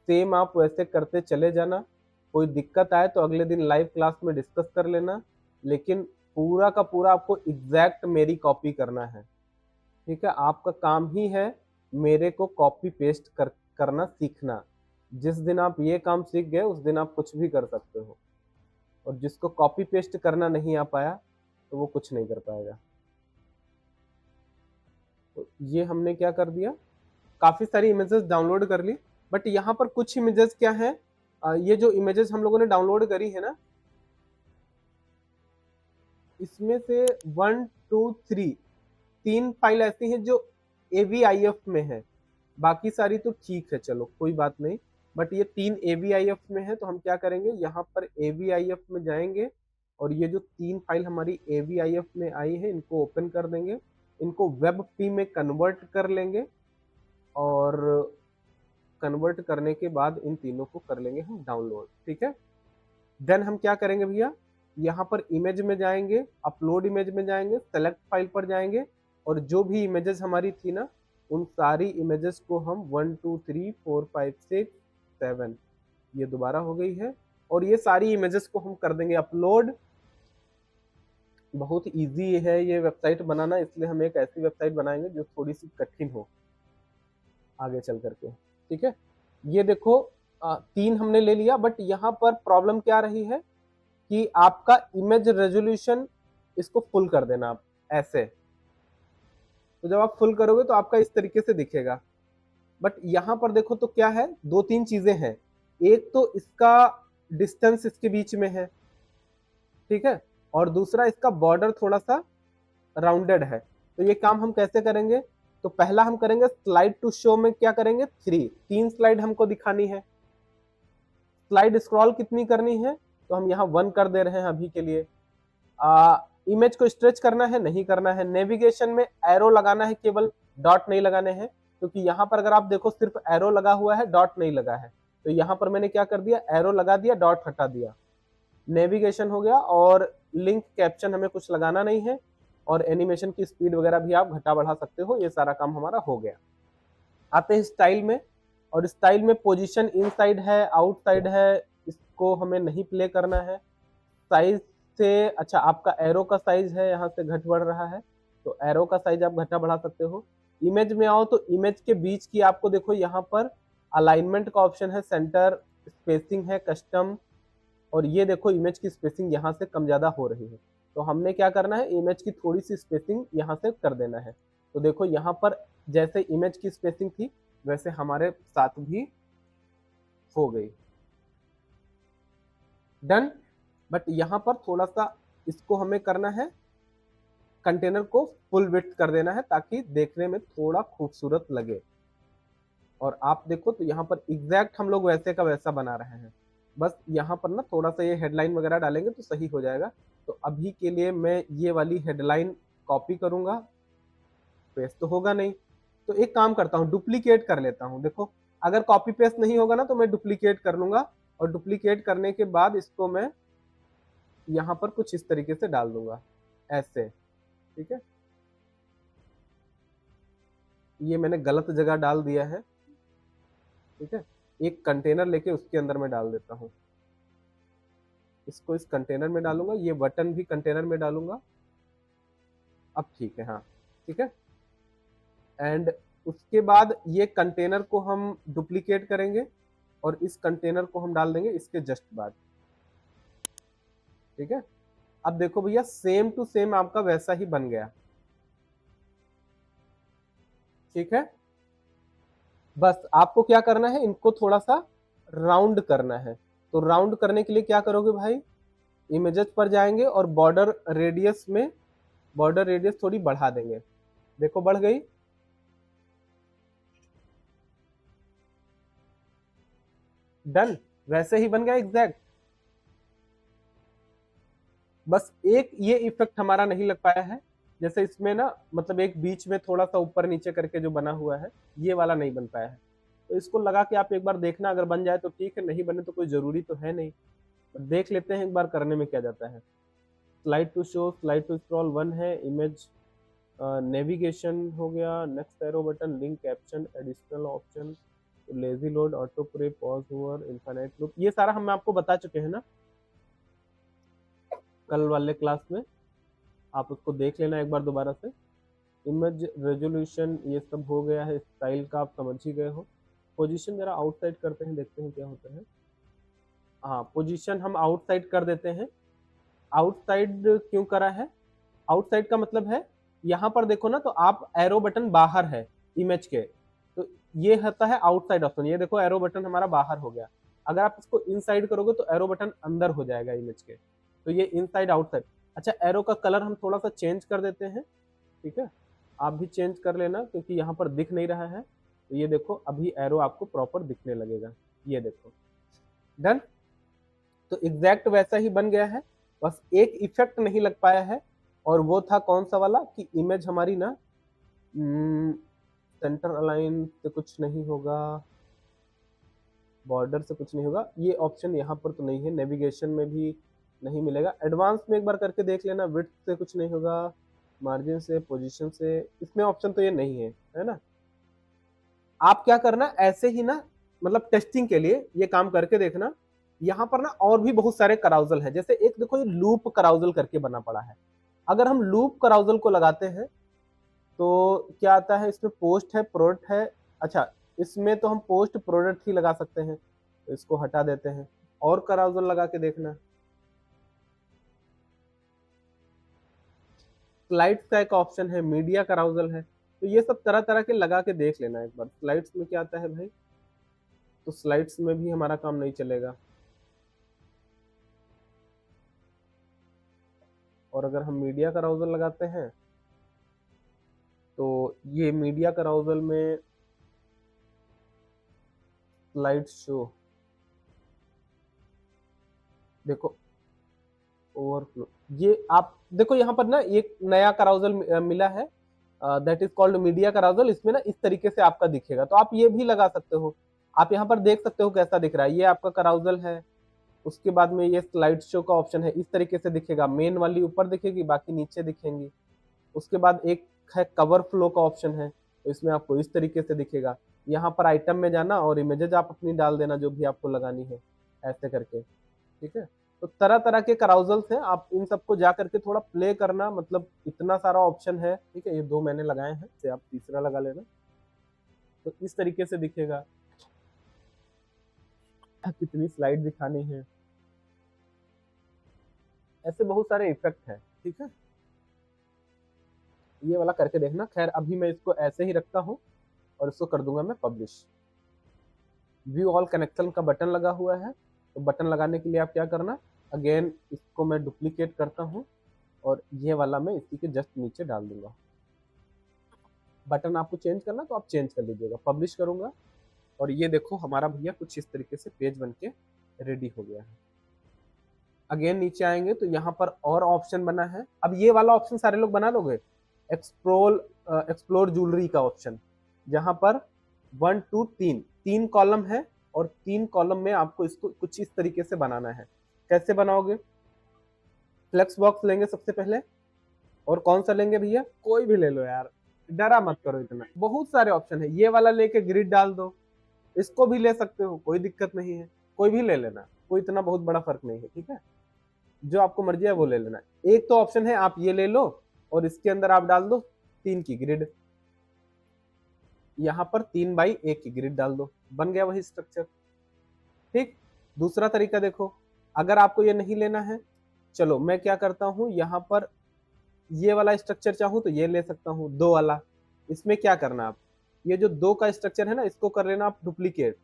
सेम आप वैसे करते चले जाना। कोई दिक्कत आए तो अगले दिन लाइव क्लास में डिस्कस कर लेना, लेकिन पूरा का पूरा आपको एग्जैक्ट मेरी कॉपी करना है, ठीक है। आपका काम ही है मेरे को कॉपी पेस्ट करना सीखना। जिस दिन आप ये काम सीख गए उस दिन आप कुछ भी कर सकते हो, और जिसको कॉपी पेस्ट करना नहीं आ पाया तो वो कुछ नहीं कर पाएगा। तो ये हमने क्या कर दिया, काफी सारी इमेजेस डाउनलोड कर ली, बट यहाँ पर कुछ इमेजेस क्या है, ये जो इमेजेस हम लोगों ने डाउनलोड करी है ना, इसमें से 1 2 3 फाइल ऐसी हैं जो AVIF में है, बाकी सारी तो ठीक है, चलो कोई बात नहीं, बट ये 3 AVIF में है। तो हम क्या करेंगे, यहाँ पर AVIF में जाएंगे और ये जो 3 फाइल हमारी AVIF में आई है इनको ओपन कर देंगे, इनको WebP में कन्वर्ट कर लेंगे, और कन्वर्ट करने के बाद इन तीनों को कर लेंगे हम डाउनलोड, ठीक है। देन हम क्या करेंगे भैया, यहाँ पर इमेज में जाएंगे, अपलोड इमेज में जाएंगे, सेलेक्ट फाइल पर जाएंगे, और जो भी इमेजेस हमारी थी ना उन सारी इमेजेस को हम 1 2 3 4 5 6 7, ये दोबारा हो गई है, और ये सारी इमेजेस को हम कर देंगे अपलोड। बहुत इजी है ये वेबसाइट बनाना, इसलिए हम एक ऐसी वेबसाइट बनाएंगे जो थोड़ी सी कठिन हो आगे चल करके, ठीक है। ये देखो 3 हमने ले लिया, बट यहाँ पर प्रॉब्लम क्या रही है कि आपका इमेज रेजोल्यूशन, इसको फुल कर देना आप ऐसे। तो जब आप फुल करोगे तो आपका इस तरीके से दिखेगा, बट यहाँ पर देखो तो क्या है, 2-3 चीजें हैं। एक तो इसका डिस्टेंस इसके बीच में है, ठीक है, और दूसरा इसका बॉर्डर थोड़ा सा राउंडेड है। तो ये काम हम कैसे करेंगे, तो पहला हम करेंगे स्लाइड टू शो में क्या करेंगे, 3 स्लाइड हमको दिखानी है, स्लाइड स्क्रॉल कितनी करनी है, तो हम यहाँ 1 कर दे रहे हैं अभी के लिए। इमेज को स्ट्रेच करना है, नहीं करना है। नेविगेशन में एरो लगाना है केवल, डॉट नहीं लगाने हैं, क्योंकि यहाँ पर अगर आप देखो सिर्फ एरो लगा हुआ है, डॉट नहीं लगा है। तो यहाँ पर मैंने क्या कर दिया, एरो लगा दिया, डॉट हटा दिया। नेविगेशन हो गया, और लिंक कैप्शन हमें कुछ लगाना नहीं है, और एनिमेशन की स्पीड वगैरह भी आप घटा बढ़ा सकते हो। ये सारा काम हमारा हो गया। आते हैं स्टाइल में, और स्टाइल में पोजीशन इनसाइड है, आउटसाइड है, इसको हमें नहीं प्ले करना है। साइज से, अच्छा आपका एरो का साइज है यहाँ से घट बढ़ रहा है, तो एरो का साइज आप घटा बढ़ा सकते हो। इमेज में आओ तो इमेज के बीच की आपको देखो यहाँ पर अलाइनमेंट का ऑप्शन है, सेंटर, स्पेसिंग है, कस्टम, और ये देखो इमेज की स्पेसिंग यहाँ से कम ज्यादा हो रही है। तो हमने क्या करना है, इमेज की थोड़ी सी स्पेसिंग यहाँ से कर देना है। तो देखो यहाँ पर जैसे इमेज की स्पेसिंग थी वैसे हमारे साथ भी हो गई। डन। बट यहाँ पर थोड़ा सा इसको हमें करना है, कंटेनर को फुल विड्थ कर देना है ताकि देखने में थोड़ा खूबसूरत लगे। और आप देखो तो यहाँ पर एग्जैक्ट हम लोग वैसे का वैसा बना रहे हैं। बस यहाँ पर ना थोड़ा सा ये हेडलाइन वगैरह डालेंगे तो सही हो जाएगा। तो अभी के लिए मैं ये वाली हेडलाइन कॉपी करूंगा, पेस्ट तो होगा नहीं, तो एक काम करता हूँ, डुप्लीकेट कर लेता हूँ। देखो अगर कॉपी पेस्ट नहीं होगा ना तो मैं डुप्लीकेट कर लूंगा, और डुप्लीकेट करने के बाद इसको मैं यहाँ पर कुछ इस तरीके से डाल दूंगा, ऐसे। ठीक है, ये मैंने गलत जगह डाल दिया है। ठीक है, एक कंटेनर लेके उसके अंदर मैं डाल देता हूँ, इसको इस कंटेनर में डालूंगा, ये बटन भी कंटेनर में डालूंगा। अब ठीक है, हाँ ठीक है। एंड उसके बाद ये कंटेनर को हम डुप्लीकेट करेंगे, और इस कंटेनर को हम डाल देंगे इसके जस्ट बाद। ठीक है, अब देखो भैया सेम टू सेम आपका वैसा ही बन गया। ठीक है, बस आपको क्या करना है, इनको थोड़ा सा राउंड करना है। तो राउंड करने के लिए क्या करोगे भाई, इमेजेस पर जाएंगे और बॉर्डर रेडियस में, बॉर्डर रेडियस थोड़ी बढ़ा देंगे। देखो बढ़ गई। डन, वैसे ही बन गया एग्जैक्ट। बस एक ये इफेक्ट हमारा नहीं लग पाया है, जैसे इसमें ना मतलब एक बीच में थोड़ा सा ऊपर नीचे करके जो बना हुआ है, ये वाला नहीं बन पाया है। तो इसको लगा के आप एक बार देखना, अगर बन जाए तो ठीक है, नहीं बने तो कोई जरूरी तो है नहीं। देख लेते हैं एक बार करने में क्या जाता है। Slide to show, slide to scroll 1 है, इमेज नेविगेशन हो गया, next arrow button, link caption, additional option, lazy load, auto play, pause over, infinite loop, ये सारा हम आपको बता चुके हैं ना कल वाले क्लास में। आप उसको देख लेना एक बार दोबारा से। इमेज रेजोल्यूशन ये सब हो गया है, स्टाइल का आप समझ ही गए हो। पोजीशन जरा आउटसाइड करते हैं, देखते हैं क्या होता है। हाँ, पोजीशन हम आउटसाइड कर देते हैं। आउटसाइड क्यों करा है, आउटसाइड का मतलब है यहाँ पर देखो ना, तो आप एरो बटन बाहर है इमेज के, तो ये होता है आउटसाइड ऑप्शन। ये देखो एरो बटन हमारा बाहर हो गया। अगर आप इसको इनसाइड करोगे तो एरो बटन अंदर हो जाएगा इमेज के, तो ये इनसाइड आउटसाइड। अच्छा, एरो का कलर हम थोड़ा सा चेंज कर देते हैं। ठीक है, आप भी चेंज कर लेना क्योंकि यहाँ पर दिख नहीं रहा है। तो ये देखो अभी एरो आपको प्रॉपर दिखने लगेगा, ये देखो। डन, तो एग्जैक्ट वैसा ही बन गया है, बस एक इफेक्ट नहीं लग पाया है, और वो था कौन सा वाला कि इमेज हमारी ना सेंटर अलाइन से कुछ नहीं होगा, बॉर्डर से कुछ नहीं होगा। ये ऑप्शन यहाँ पर तो नहीं है, नेविगेशन में भी नहीं मिलेगा। एडवांस में एक बार करके देख लेना, विड्थ से कुछ नहीं होगा, मार्जिन से, पोजीशन से, इसमें ऑप्शन तो ये नहीं है ना। आप क्या करना, ऐसे ही ना मतलब टेस्टिंग के लिए ये काम करके देखना। यहाँ पर ना और भी बहुत सारे कराउजल है, जैसे एक देखो ये लूप कराउजल करके बना पड़ा है। अगर हम लूप कराउजल को लगाते हैं तो क्या आता है, इसमें पोस्ट है, प्रोडक्ट है। अच्छा, इसमें तो हम पोस्ट प्रोडक्ट ही लगा सकते हैं, तो इसको हटा देते हैं। और कराउजल लगा के देखना। स्लाइड्स का एक ऑप्शन है, मीडिया कराउजल है, तो ये सब तरह तरह के लगा के देख लेना एक बार। स्लाइड्स में क्या आता है भाई, तो स्लाइड्स में भी हमारा काम नहीं चलेगा। और अगर हम मीडिया कराउजल लगाते हैं तो ये मीडिया कराउजल में स्लाइड शो, देखो ओवरफ्लो, ये आप देखो यहाँ पर ना एक नया कराउजल मिला है, दैट इज कॉल्ड मीडिया कराउजल। इसमें ना इस तरीके से आपका दिखेगा, तो आप ये भी लगा सकते हो। आप यहाँ पर देख सकते हो कैसा दिख रहा है, ये आपका कराउजल है। उसके बाद में ये स्लाइड शो का ऑप्शन है, इस तरीके से दिखेगा। मेन वाली ऊपर दिखेगी, बाकी नीचे दिखेंगी। उसके बाद एक है कवर फ्लो का ऑप्शन है, तो इसमें आपको इस तरीके से दिखेगा। यहाँ पर आइटम में जाना और इमेजेस आप अपनी डाल देना जो भी आपको लगानी है, ऐसे करके। ठीक है, तो तरह तरह के कराउजल्स हैं, आप इन सबको जा करके थोड़ा प्ले करना, मतलब इतना सारा ऑप्शन है। ठीक है, ये 2 मैंने लगाए हैं, से आप तीसरा लगा लेना, तो इस तरीके से दिखेगा। कितनी स्लाइड दिखानी है, ऐसे बहुत सारे इफेक्ट हैं। ठीक है, ये वाला करके देखना। खैर अभी मैं इसको ऐसे ही रखता हूँ और इसको कर दूंगा मैं पब्लिश। व्यू ऑल कनेक्शन का बटन लगा हुआ है, तो बटन लगाने के लिए आप क्या करना, अगेन इसको मैं डुप्लीकेट करता हूँ और ये वाला मैं इसी के जस्ट नीचे डाल दूंगा। बटन आपको चेंज करना तो आप चेंज कर लीजिएगा। पब्लिश करूंगा और ये देखो हमारा भैया कुछ इस तरीके से पेज बन के रेडी हो गया है। अगेन नीचे आएंगे तो यहाँ पर और ऑप्शन बना है। अब ये वाला ऑप्शन सारे लोग बना लोगे, एक्सप्लोर ज्वेलरी का ऑप्शन, जहां पर 1 2 3 कॉलम है और 3 कॉलम में आपको इसको कुछ इस तरीके से बनाना है। कैसे बनाओगे, फ्लेक्स बॉक्स लेंगे सबसे पहले, और कौन सा लेंगे भैया, कोई भी ले लो यार, डरा मत करो इतना, बहुत सारे ऑप्शन है। ये वाला लेके ग्रिड डाल दो, इसको भी ले सकते हो, कोई दिक्कत नहीं है, कोई भी ले लेना, कोई इतना बहुत बड़ा फर्क नहीं है। ठीक है, जो आपको मर्जी है वो ले लेना। एक तो ऑप्शन है आप ये ले लो और इसके अंदर आप डाल दो 3 की ग्रिड, यहाँ पर 3 बाई 1 की ग्रिड डाल दो, बन गया वही स्ट्रक्चर। ठीक, दूसरा तरीका देखो, अगर आपको ये नहीं लेना है, चलो मैं क्या करता हूं, यहाँ पर ये वाला स्ट्रक्चर चाहूं तो ये ले सकता हूं, 2 वाला। इसमें क्या करना, आप ये जो 2 का स्ट्रक्चर है ना, इसको कर लेना आप डुप्लीकेट,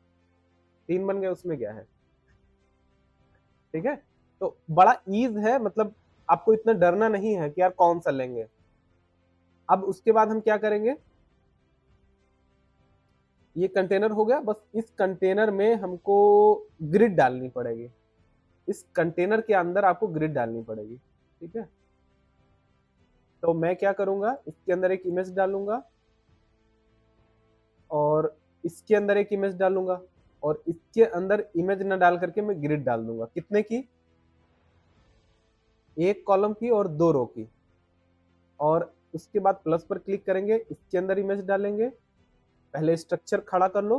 3 बन गए, उसमें क्या है। ठीक है, तो बड़ा ईज है, मतलब आपको इतना डरना नहीं है कि यार कौन सा लेंगे। अब उसके बाद हम क्या करेंगे, ये कंटेनर हो गया, बस इस कंटेनर में हमको ग्रिड डालनी पड़ेगी, इस कंटेनर के अंदर आपको ग्रिड डालनी पड़ेगी। ठीक है, तो मैं क्या करूंगा, इसके अंदर एक इमेज डालूंगा और इसके अंदर एक इमेज डालूंगा और इसके अंदर इमेज न डाल करके मैं ग्रिड डाल दूंगा। कितने की, 1 कॉलम की और 2 रो की। और उसके बाद प्लस पर क्लिक करेंगे, इसके अंदर इमेज डालेंगे, पहले स्ट्रक्चर खड़ा कर लो,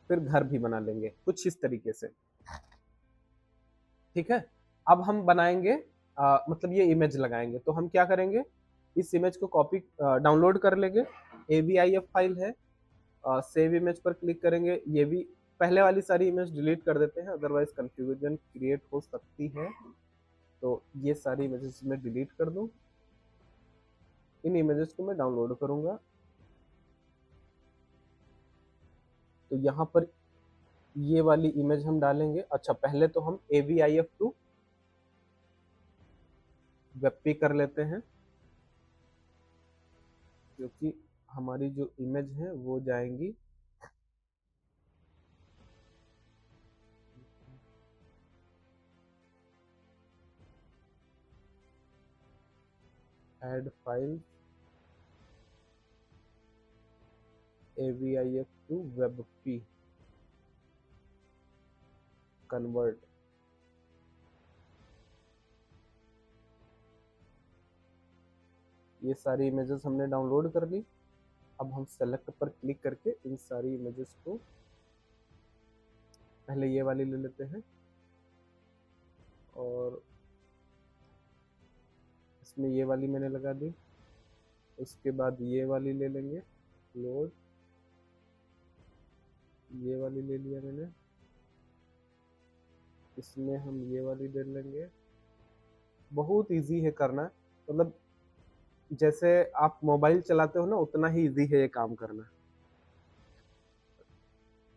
फिर घर भी बना लेंगे कुछ इस तरीके से। ठीक है, अब हम बनाएंगे मतलब ये इमेज लगाएंगे, तो हम क्या करेंगे, इस इमेज को कॉपी डाउनलोड कर लेंगे, AVIF फाइल है, सेव इमेज पर क्लिक करेंगे। ये भी पहले वाली सारी इमेज डिलीट कर देते हैं, अदरवाइज कंफ्यूजन क्रिएट हो सकती है, तो ये सारी इमेजेस में डिलीट कर दूं। इन इमेजेस को मैं डाउनलोड करूंगा, तो यहाँ पर ये वाली इमेज हम डालेंगे। अच्छा, पहले तो हम AVIF टू वेबपी कर लेते हैं, क्योंकि हमारी जो इमेज है वो जाएंगी add file AVIF to WebP convert. ये सारी इमेजेस हमने डाउनलोड कर ली। अब हम सेलेक्ट पर क्लिक करके इन सारी इमेजेस को, पहले ये वाली ले लेते हैं और इसमें ये वाली मैंने लगा दी। उसके बाद ये वाली ले लेंगे, लोड, ये वाली ले लिया मैंने, इसमें हम ये वाली ले लेंगे। बहुत इजी है करना, मतलब जैसे आप मोबाइल चलाते हो ना, उतना ही इजी है ये काम करना।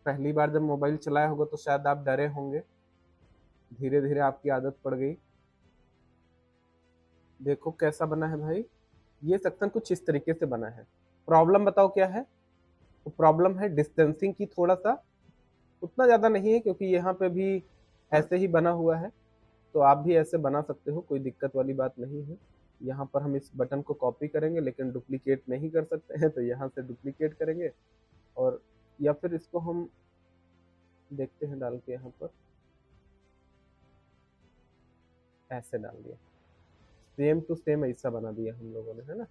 पहली बार जब मोबाइल चलाया होगा तो शायद आप डरे होंगे, धीरे धीरे आपकी आदत पड़ गई। देखो कैसा बना है भाई, ये सेक्शन कुछ इस तरीके से बना है। प्रॉब्लम बताओ क्या है, तो प्रॉब्लम है डिस्टेंसिंग की, थोड़ा सा, उतना ज़्यादा नहीं है क्योंकि यहाँ पे भी ऐसे ही बना हुआ है। तो आप भी ऐसे बना सकते हो, कोई दिक्कत वाली बात नहीं है। यहाँ पर हम इस बटन को कॉपी करेंगे, लेकिन डुप्लीकेट नहीं कर सकते हैं, तो यहाँ से डुप्लीकेट करेंगे और या फिर इसको हम देखते हैं डाल के यहाँ पर ऐसे डाल दिया, सेम टू सेम ऐसा बना दिया हम लोगों ने, है ना।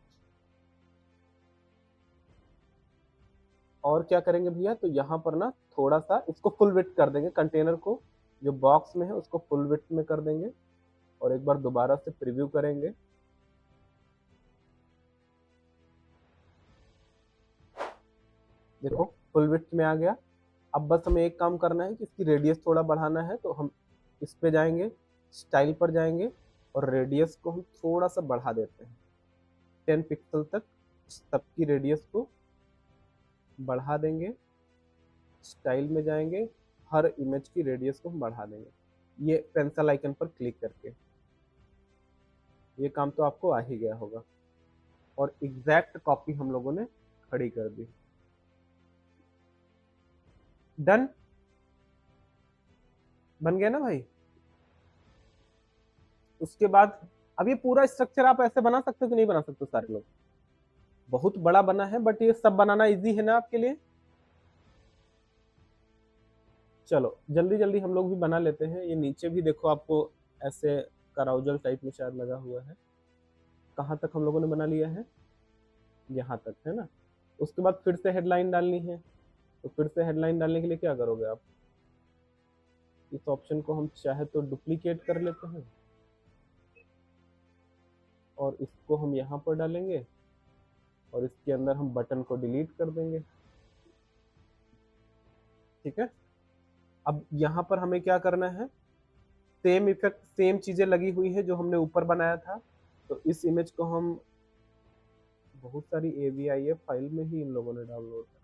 और क्या करेंगे भैया, तो यहाँ पर ना थोड़ा सा इसको फुल विड्थ कर देंगे, कंटेनर को जो बॉक्स में है उसको फुल विड्थ में कर देंगे और एक बार दोबारा से प्रीव्यू करेंगे। देखो फुल विड्थ में आ गया। अब बस हमें एक काम करना है कि इसकी रेडियस थोड़ा बढ़ाना है, तो हम इस पे जाएंगे, स्टाइल पर जाएंगे और रेडियस को हम थोड़ा सा बढ़ा देते हैं 10 पिक्सल तक। सबकी रेडियस को बढ़ा देंगे, स्टाइल में जाएंगे, हर इमेज की रेडियस को हम बढ़ा देंगे, ये पेंसिल आइकन पर क्लिक करके। ये काम तो आपको आ ही गया होगा और एग्जैक्ट कॉपी हम लोगों ने खड़ी कर दी। डन, बन गया ना भाई। उसके बाद अब ये पूरा स्ट्रक्चर आप ऐसे बना सकते हो कि नहीं बना सकते सारे लोग? बहुत बड़ा बना है, बट ये सब बनाना इजी है ना आपके लिए। चलो जल्दी जल्दी हम लोग भी बना लेते हैं। ये नीचे भी देखो आपको ऐसे कराउजल टाइप में शायद लगा हुआ है। कहाँ तक हम लोगों ने बना लिया है? यहाँ तक, है ना। उसके बाद फिर से हेडलाइन डालनी है, तो फिर से हेडलाइन डालने के लिए क्या करोगे आप, इस ऑप्शन को हम चाहे तो डुप्लीकेट कर लेते हैं और इसको हम यहाँ पर डालेंगे और इसके अंदर हम बटन को डिलीट कर देंगे। ठीक है। अब यहाँ पर हमें क्या करना है, सेम इफेक्ट, सेम चीजें लगी हुई है जो हमने ऊपर बनाया था। तो इस इमेज को हम बहुत सारी AVIF फाइल में ही इन लोगों ने डाउनलोड करा,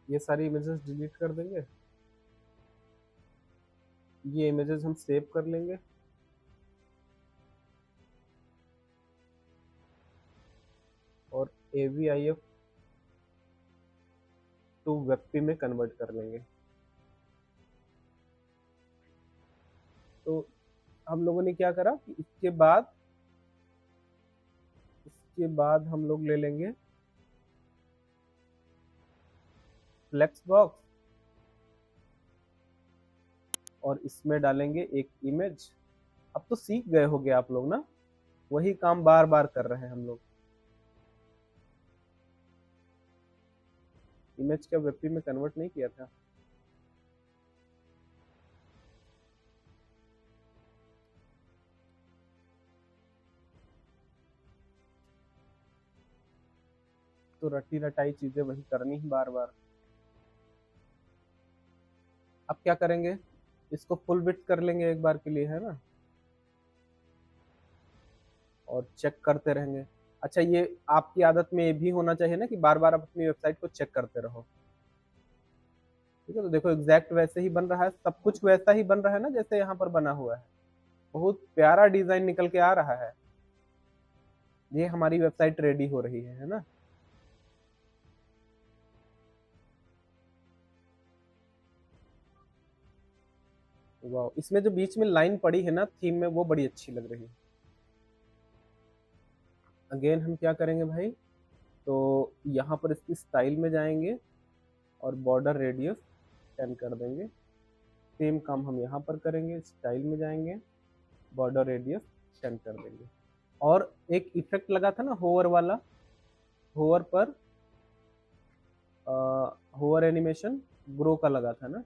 ये सारी इमेजेस डिलीट कर देंगे, ये इमेजेस हम सेव कर लेंगे और AVIF टू WebP में कन्वर्ट कर लेंगे। तो हम लोगों ने क्या करा कि इसके बाद हम लोग ले लेंगे फ्लेक्स बॉक्स और इसमें डालेंगे एक इमेज। अब तो सीख गए होगे आप लोग ना, वही काम बार बार कर रहे हैं हम लोग। इमेज का WebP में कन्वर्ट नहीं किया था। तो रटी रटाई चीजें वही करनी ही बार बार। अब क्या करेंगे, इसको फुल विड्थ कर लेंगे एक बार के लिए, है ना, और चेक करते रहेंगे। अच्छा, ये आपकी आदत में ये भी होना चाहिए ना कि बार बार आप अपनी वेबसाइट को चेक करते रहो। ठीक है, तो देखो एग्जैक्ट वैसे ही बन रहा है, सब कुछ वैसा ही बन रहा है ना जैसे यहाँ पर बना हुआ है। बहुत प्यारा डिजाइन निकल के आ रहा है। ये हमारी वेबसाइट रेडी हो रही है ना। वाह, इसमें जो बीच में लाइन पड़ी है ना थीम में, वो बड़ी अच्छी लग रही है। अगेन हम क्या करेंगे भाई, तो यहाँ पर इसकी स्टाइल में जाएंगे और बॉर्डर रेडियस 10 कर देंगे। सेम काम हम यहाँ पर करेंगे, स्टाइल में जाएंगे, बॉर्डर रेडियस 10 कर देंगे। और एक इफेक्ट लगा था ना होवर वाला, होवर पर होवर एनिमेशन ग्रो का लगा था ना,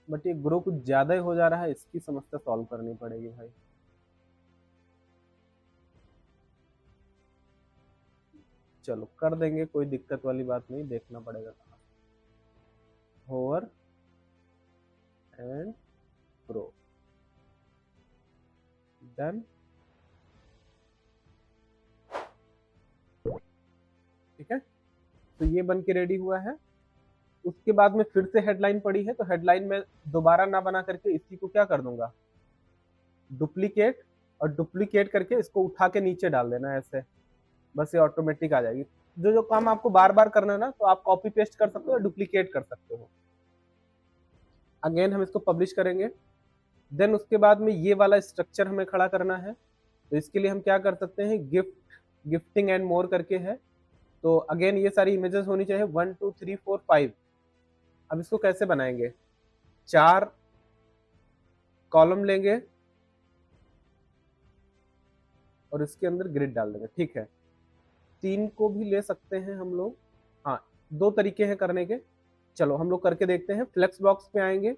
बट ये ग्रो कुछ ज्यादा ही हो जा रहा है, इसकी समस्या सॉल्व करनी पड़ेगी भाई। चलो कर देंगे, कोई दिक्कत वाली बात नहीं, देखना पड़ेगा। Hover and grow, done. ठीक है, तो ये बन के रेडी हुआ है। उसके बाद में फिर से हेडलाइन पड़ी है, तो हेडलाइन में दोबारा ना बना करके इसी को क्या कर दूंगा, डुप्लीकेट, और डुप्लीकेट करके इसको उठा के नीचे डाल देना ऐसे, बस ये ऑटोमेटिक आ जाएगी। जो जो काम आपको बार बार करना है ना, तो आप कॉपी पेस्ट कर सकते हो, डुप्लीकेट कर सकते हो। अगेन हम इसको पब्लिश करेंगे। देन उसके बाद में ये वाला स्ट्रक्चर हमें खड़ा करना है। तो इसके लिए हम क्या कर सकते हैं, गिफ्टिंग एंड मोर करके है। तो अगेन ये सारी इमेजेस होनी चाहिए 1 2 3 4 5। अब इसको कैसे बनाएंगे, 4 कॉलम लेंगे और इसके अंदर ग्रिड डाल देंगे, ठीक है। 3 को भी ले सकते हैं हम लोग, हाँ 2 तरीके हैं करने के। चलो हम लोग करके देखते हैं। फ्लेक्स बॉक्स पे आएंगे,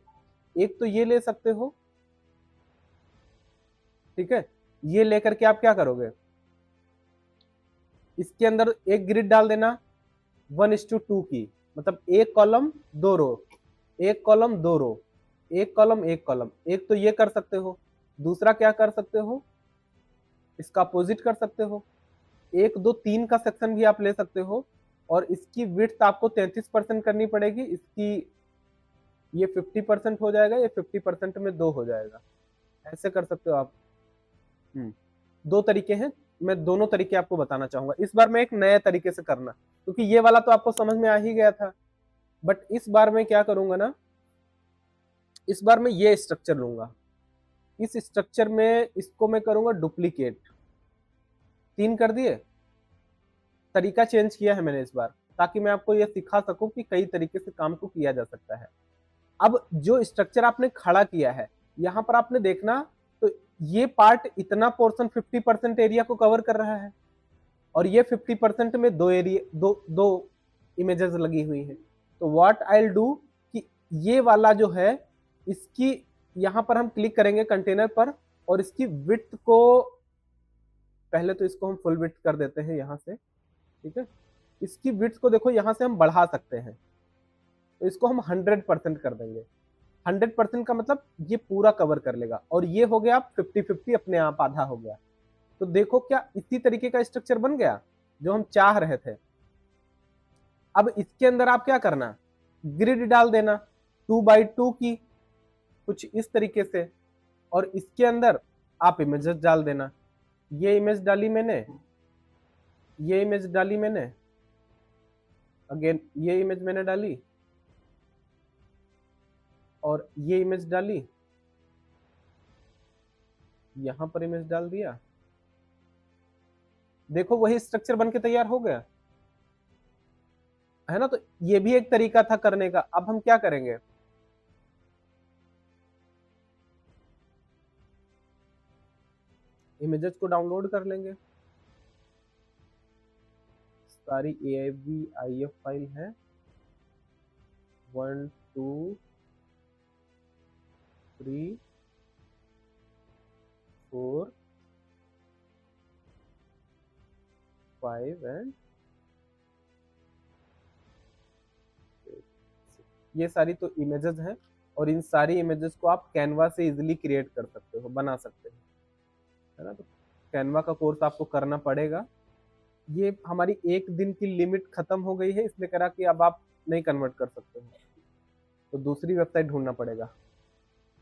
एक तो ये ले सकते हो, ठीक है। ये लेकर के आप क्या करोगे, इसके अंदर एक ग्रिड डाल देना 1:2 की, मतलब एक कॉलम 2 रो, एक कॉलम 2 रो, एक कॉलम एक कॉलम। एक तो ये कर सकते हो, दूसरा क्या कर सकते हो, इसका अपोजिट कर सकते हो। 1 2 3 का सेक्शन भी आप ले सकते हो और इसकी विड्थ आपको 33% करनी पड़ेगी। इसकी ये 50% हो जाएगा, ये 50% में 2 हो जाएगा। ऐसे कर सकते हो आप। 2 तरीके हैं, मैं दोनों तरीके आपको बताना चाहूंगा। इस बार मैं एक नए तरीके से करना, क्योंकि ये वाला तो आपको समझ में आ ही गया था। बट इस बार मैं क्या करूंगा ना, इस बार मैं ये स्ट्रक्चर लूंगा। इस स्ट्रक्चर में इसको मैं करूंगा डुप्लीकेट। 3 कर दिए, तरीका चेंज किया है मैंने इस बार, ताकि मैं आपको ये सिखा सकूं कि कई तरीके से काम को किया जा सकता है। अब जो स्ट्रक्चर आपने खड़ा किया है, यहां पर आपने देखना तो ये पार्ट इतना पोर्शन 50% एरिया को कवर कर रहा है और ये 50% में दो इमेजेस लगी हुई हैं। तो व्हाट आई विल डू कि ये वाला जो है, इसकी यहां पर हम क्लिक करेंगे कंटेनर पर और इसकी विड्थ को, पहले तो इसको हम फुल विड्थ कर देते हैं यहां से, ठीक है। इसकी विड्थ को देखो यहां से हम बढ़ा सकते हैं, तो इसको हम 100% कर देंगे। 100% का मतलब ये पूरा कवर कर लेगा और ये हो गया 50-50, अपने आप आधा हो गया। तो देखो क्या इसी तरीके का स्ट्रक्चर बन गया जो हम चाह रहे थे। अब इसके अंदर आप क्या करना, ग्रिड डाल देना 2x2 की, कुछ इस तरीके से। और इसके अंदर आप इमेजेस डाल देना। ये इमेज डाली मैंने, ये इमेज डाली मैंने, अगेन ये इमेज मैंने डाली और ये इमेज डाली, यहां पर इमेज डाल दिया। देखो वही स्ट्रक्चर बन के तैयार हो गया है ना। तो ये भी एक तरीका था करने का। अब हम क्या करेंगे, इमेजेस को डाउनलोड कर लेंगे। सारी AVIF फाइल है, 1 2 3 4 5 एंड ये सारी तो इमेजेस हैं और इन सारी इमेजेस को आप कैनवा से इजीली क्रिएट कर सकते हो, बना सकते हो, है ना। तो कैनवा का कोर्स आपको करना पड़ेगा। ये हमारी एक दिन की लिमिट खत्म हो गई है, इसलिए करा कि अब आप नहीं कन्वर्ट कर सकते हो, तो दूसरी वेबसाइट ढूंढना पड़ेगा।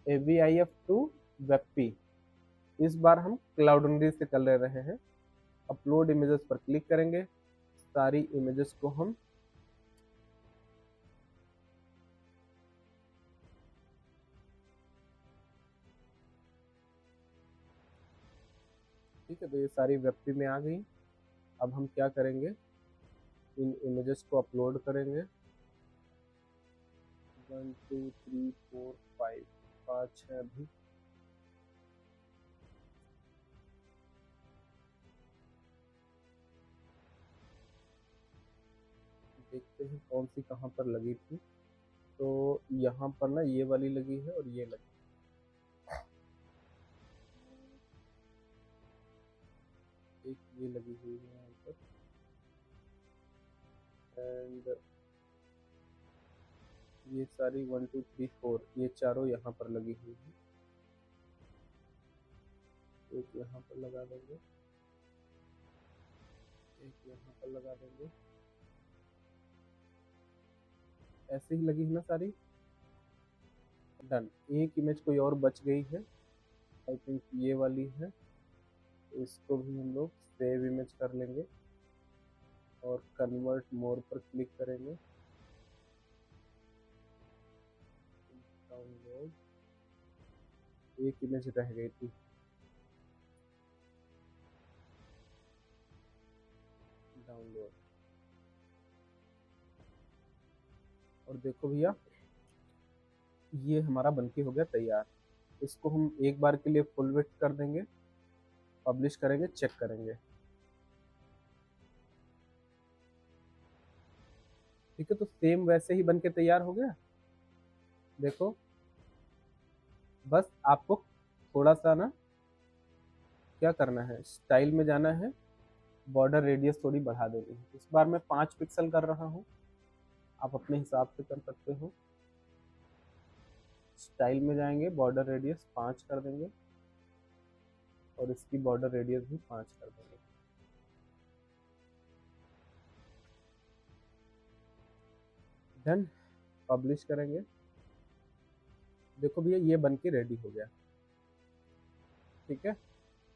AVIF टू वेबपी, इस बार हम क्लाउडनरी से कर ले रहे हैं। अपलोड इमेजेस पर क्लिक करेंगे, सारी इमेजेस को हम ठीक है। तो ये सारी वेबपी में आ गई। अब हम क्या करेंगे, इन इमेजेस को अपलोड करेंगे। 1 2 3 4 5 5 है अभी। देखते हैं कौन सी कहाँ पर लगी थी। तो यहाँ पर ना ये वाली लगी है और ये लगी, एक ये लगी हुई है यहाँ पर, एंड ये सारी 1 2 3 4 ये चारों यहाँ पर लगी हुई है। एक यहाँ पर लगा देंगे, एक यहाँ पर लगा देंगे। ऐसे ही लगी है ना सारी, डन। एक इमेज कोई और बच गई है, आई थिंक ये वाली है। इसको भी हम लोग सेव इमेज कर लेंगे और कन्वर्ट मोर पर क्लिक करेंगे। डाउनलोड एक इमेज रह गई थी, डाउनलोड। और देखो भैया, ये हमारा बनके हो गया तैयार। इसको हम एक बार के लिए फुल विड्थ कर देंगे, पब्लिश करेंगे, चेक करेंगे। ठीक है, तो सेम वैसे ही बनके तैयार हो गया। देखो, बस आपको थोड़ा सा ना क्या करना है, स्टाइल में जाना है, बॉर्डर रेडियस थोड़ी बढ़ा देनी है। इस बार मैं 5 पिक्सल कर रहा हूँ, आप अपने हिसाब से कर सकते हो। स्टाइल में जाएंगे, बॉर्डर रेडियस 5 कर देंगे, और इसकी बॉर्डर रेडियस भी 5 कर देंगे। डन, पब्लिश करेंगे। देखो भैया, ये बन के रेडी हो गया। ठीक है,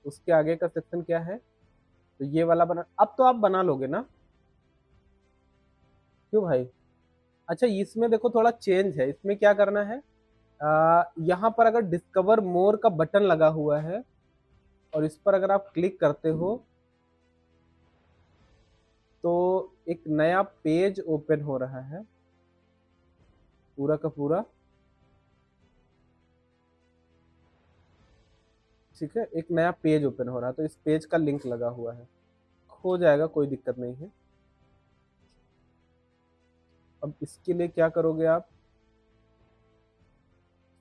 उसके आगे का सेक्शन क्या है, तो ये वाला बना। अब तो आप बना लोगे ना, क्यों भाई? अच्छा, इसमें देखो थोड़ा चेंज है। इसमें क्या करना है, यहाँ पर अगर डिस्कवर मोर का बटन लगा हुआ है और इस पर अगर आप क्लिक करते हो तो एक नया पेज ओपन हो रहा है, पूरा का पूरा। ठीक है, एक नया पेज ओपन हो रहा है, तो इस पेज का लिंक लगा हुआ है, हो जाएगा, कोई दिक्कत नहीं है। अब इसके लिए क्या करोगे आप,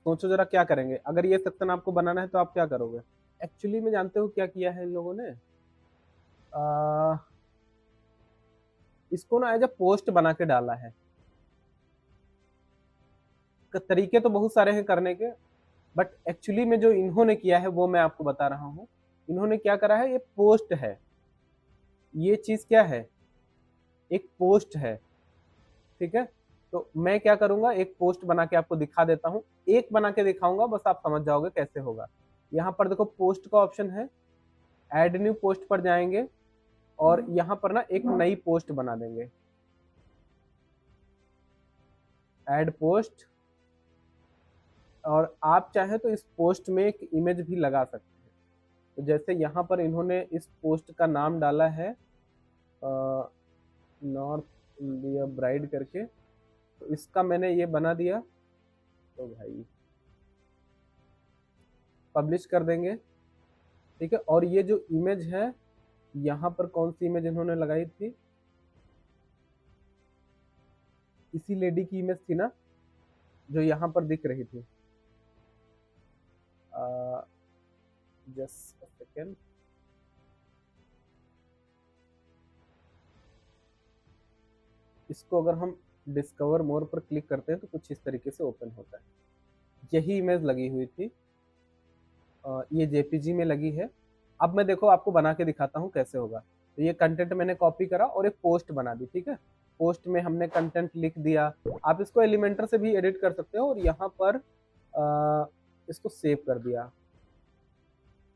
सोचो जरा क्या करेंगे। अगर ये सेक्शन आपको बनाना है तो आप क्या करोगे? एक्चुअली में जानते हो क्या किया है इन लोगों ने, आ, इसको ना एज अ पोस्ट बना के डाला है। तरीके तो बहुत सारे हैं करने के, बट एक्चुअली में जो इन्होंने किया है वो मैं आपको बता रहा हूँ। इन्होंने क्या करा है, ये पोस्ट है, ये चीज क्या है, एक पोस्ट है। ठीक है, तो मैं क्या करूंगा, एक पोस्ट बना के आपको दिखा देता हूँ। एक बना के दिखाऊंगा, बस आप समझ जाओगे कैसे होगा। यहाँ पर देखो पोस्ट का ऑप्शन है, ऐड न्यू पोस्ट पर जाएंगे और यहाँ पर ना एक नई पोस्ट बना देंगे, ऐड पोस्ट। और आप चाहे तो इस पोस्ट में एक इमेज भी लगा सकते हैं। तो जैसे यहाँ पर इन्होंने इस पोस्ट का नाम डाला है नॉर्थ इंडिया ब्राइड करके, तो इसका मैंने ये बना दिया। तो भाई पब्लिश कर देंगे। ठीक है, और ये जो इमेज है, यहाँ पर कौन सी इमेज इन्होंने लगाई थी, इसी लेडी की इमेज थी ना जो यहाँ पर दिख रही थी। जस्ट अ सेकेंड, इसको अगर हम डिस्कवर मोर पर क्लिक करते हैं तो कुछ इस तरीके से ओपन होता है। यही इमेज लगी हुई थी, ये जेपीजी में लगी है। अब मैं देखो आपको बना के दिखाता हूँ कैसे होगा। तो ये कंटेंट मैंने कॉपी करा और एक पोस्ट बना दी। ठीक है, पोस्ट में हमने कंटेंट लिख दिया। आप इसको एलिमेंटर से भी एडिट कर सकते हो, और यहाँ पर इसको सेव कर दिया।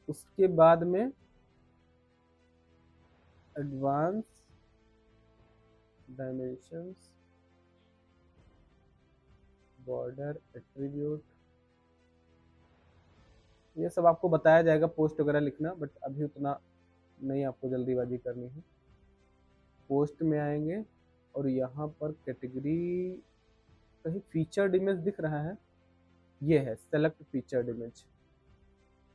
उसके बाद में एडवांस डायमेंशंस, बॉर्डर, एट्रीब्यूट, ये सब आपको बताया जाएगा पोस्ट वगैरह लिखना, बट अभी उतना नहीं आपको जल्दीबाजी करनी है। पोस्ट में आएंगे और यहाँ पर कैटेगरी, कहीं फीचर्ड इमेज दिख रहा है, ये है सेलेक्ट फीचर्ड इमेज,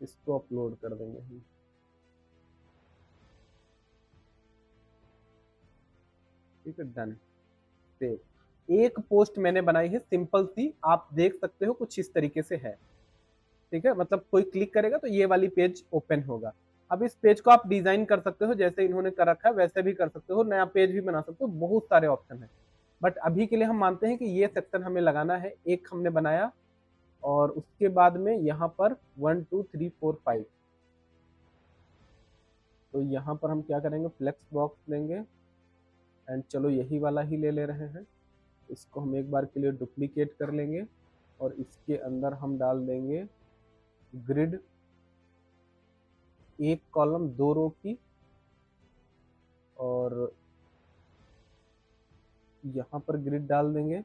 इसको अपलोड कर देंगे हम। ठीक है, डन, सेव। एक पोस्ट मैंने बनाई है सिंपल सी, आप देख सकते हो कुछ इस तरीके से है। ठीक है, मतलब कोई क्लिक करेगा तो ये वाली पेज ओपन होगा। अब इस पेज को आप डिजाइन कर सकते हो, जैसे इन्होंने कर रखा है वैसे भी कर सकते हो, नया पेज भी बना सकते हो, बहुत सारे ऑप्शन है। बट अभी के लिए हम मानते हैं कि ये सेक्शन हमें लगाना है। एक हमने बनाया, और उसके बाद में यहाँ पर 1 2 3 4 5, तो यहाँ पर हम क्या करेंगे, फ्लेक्स बॉक्स लेंगे, एंड चलो यही वाला ही ले ले रहे हैं। इसको हम एक बार के लिए डुप्लीकेट कर लेंगे, और इसके अंदर हम डाल देंगे ग्रिड, एक कॉलम 2 रो की, और यहाँ पर ग्रिड डाल देंगे।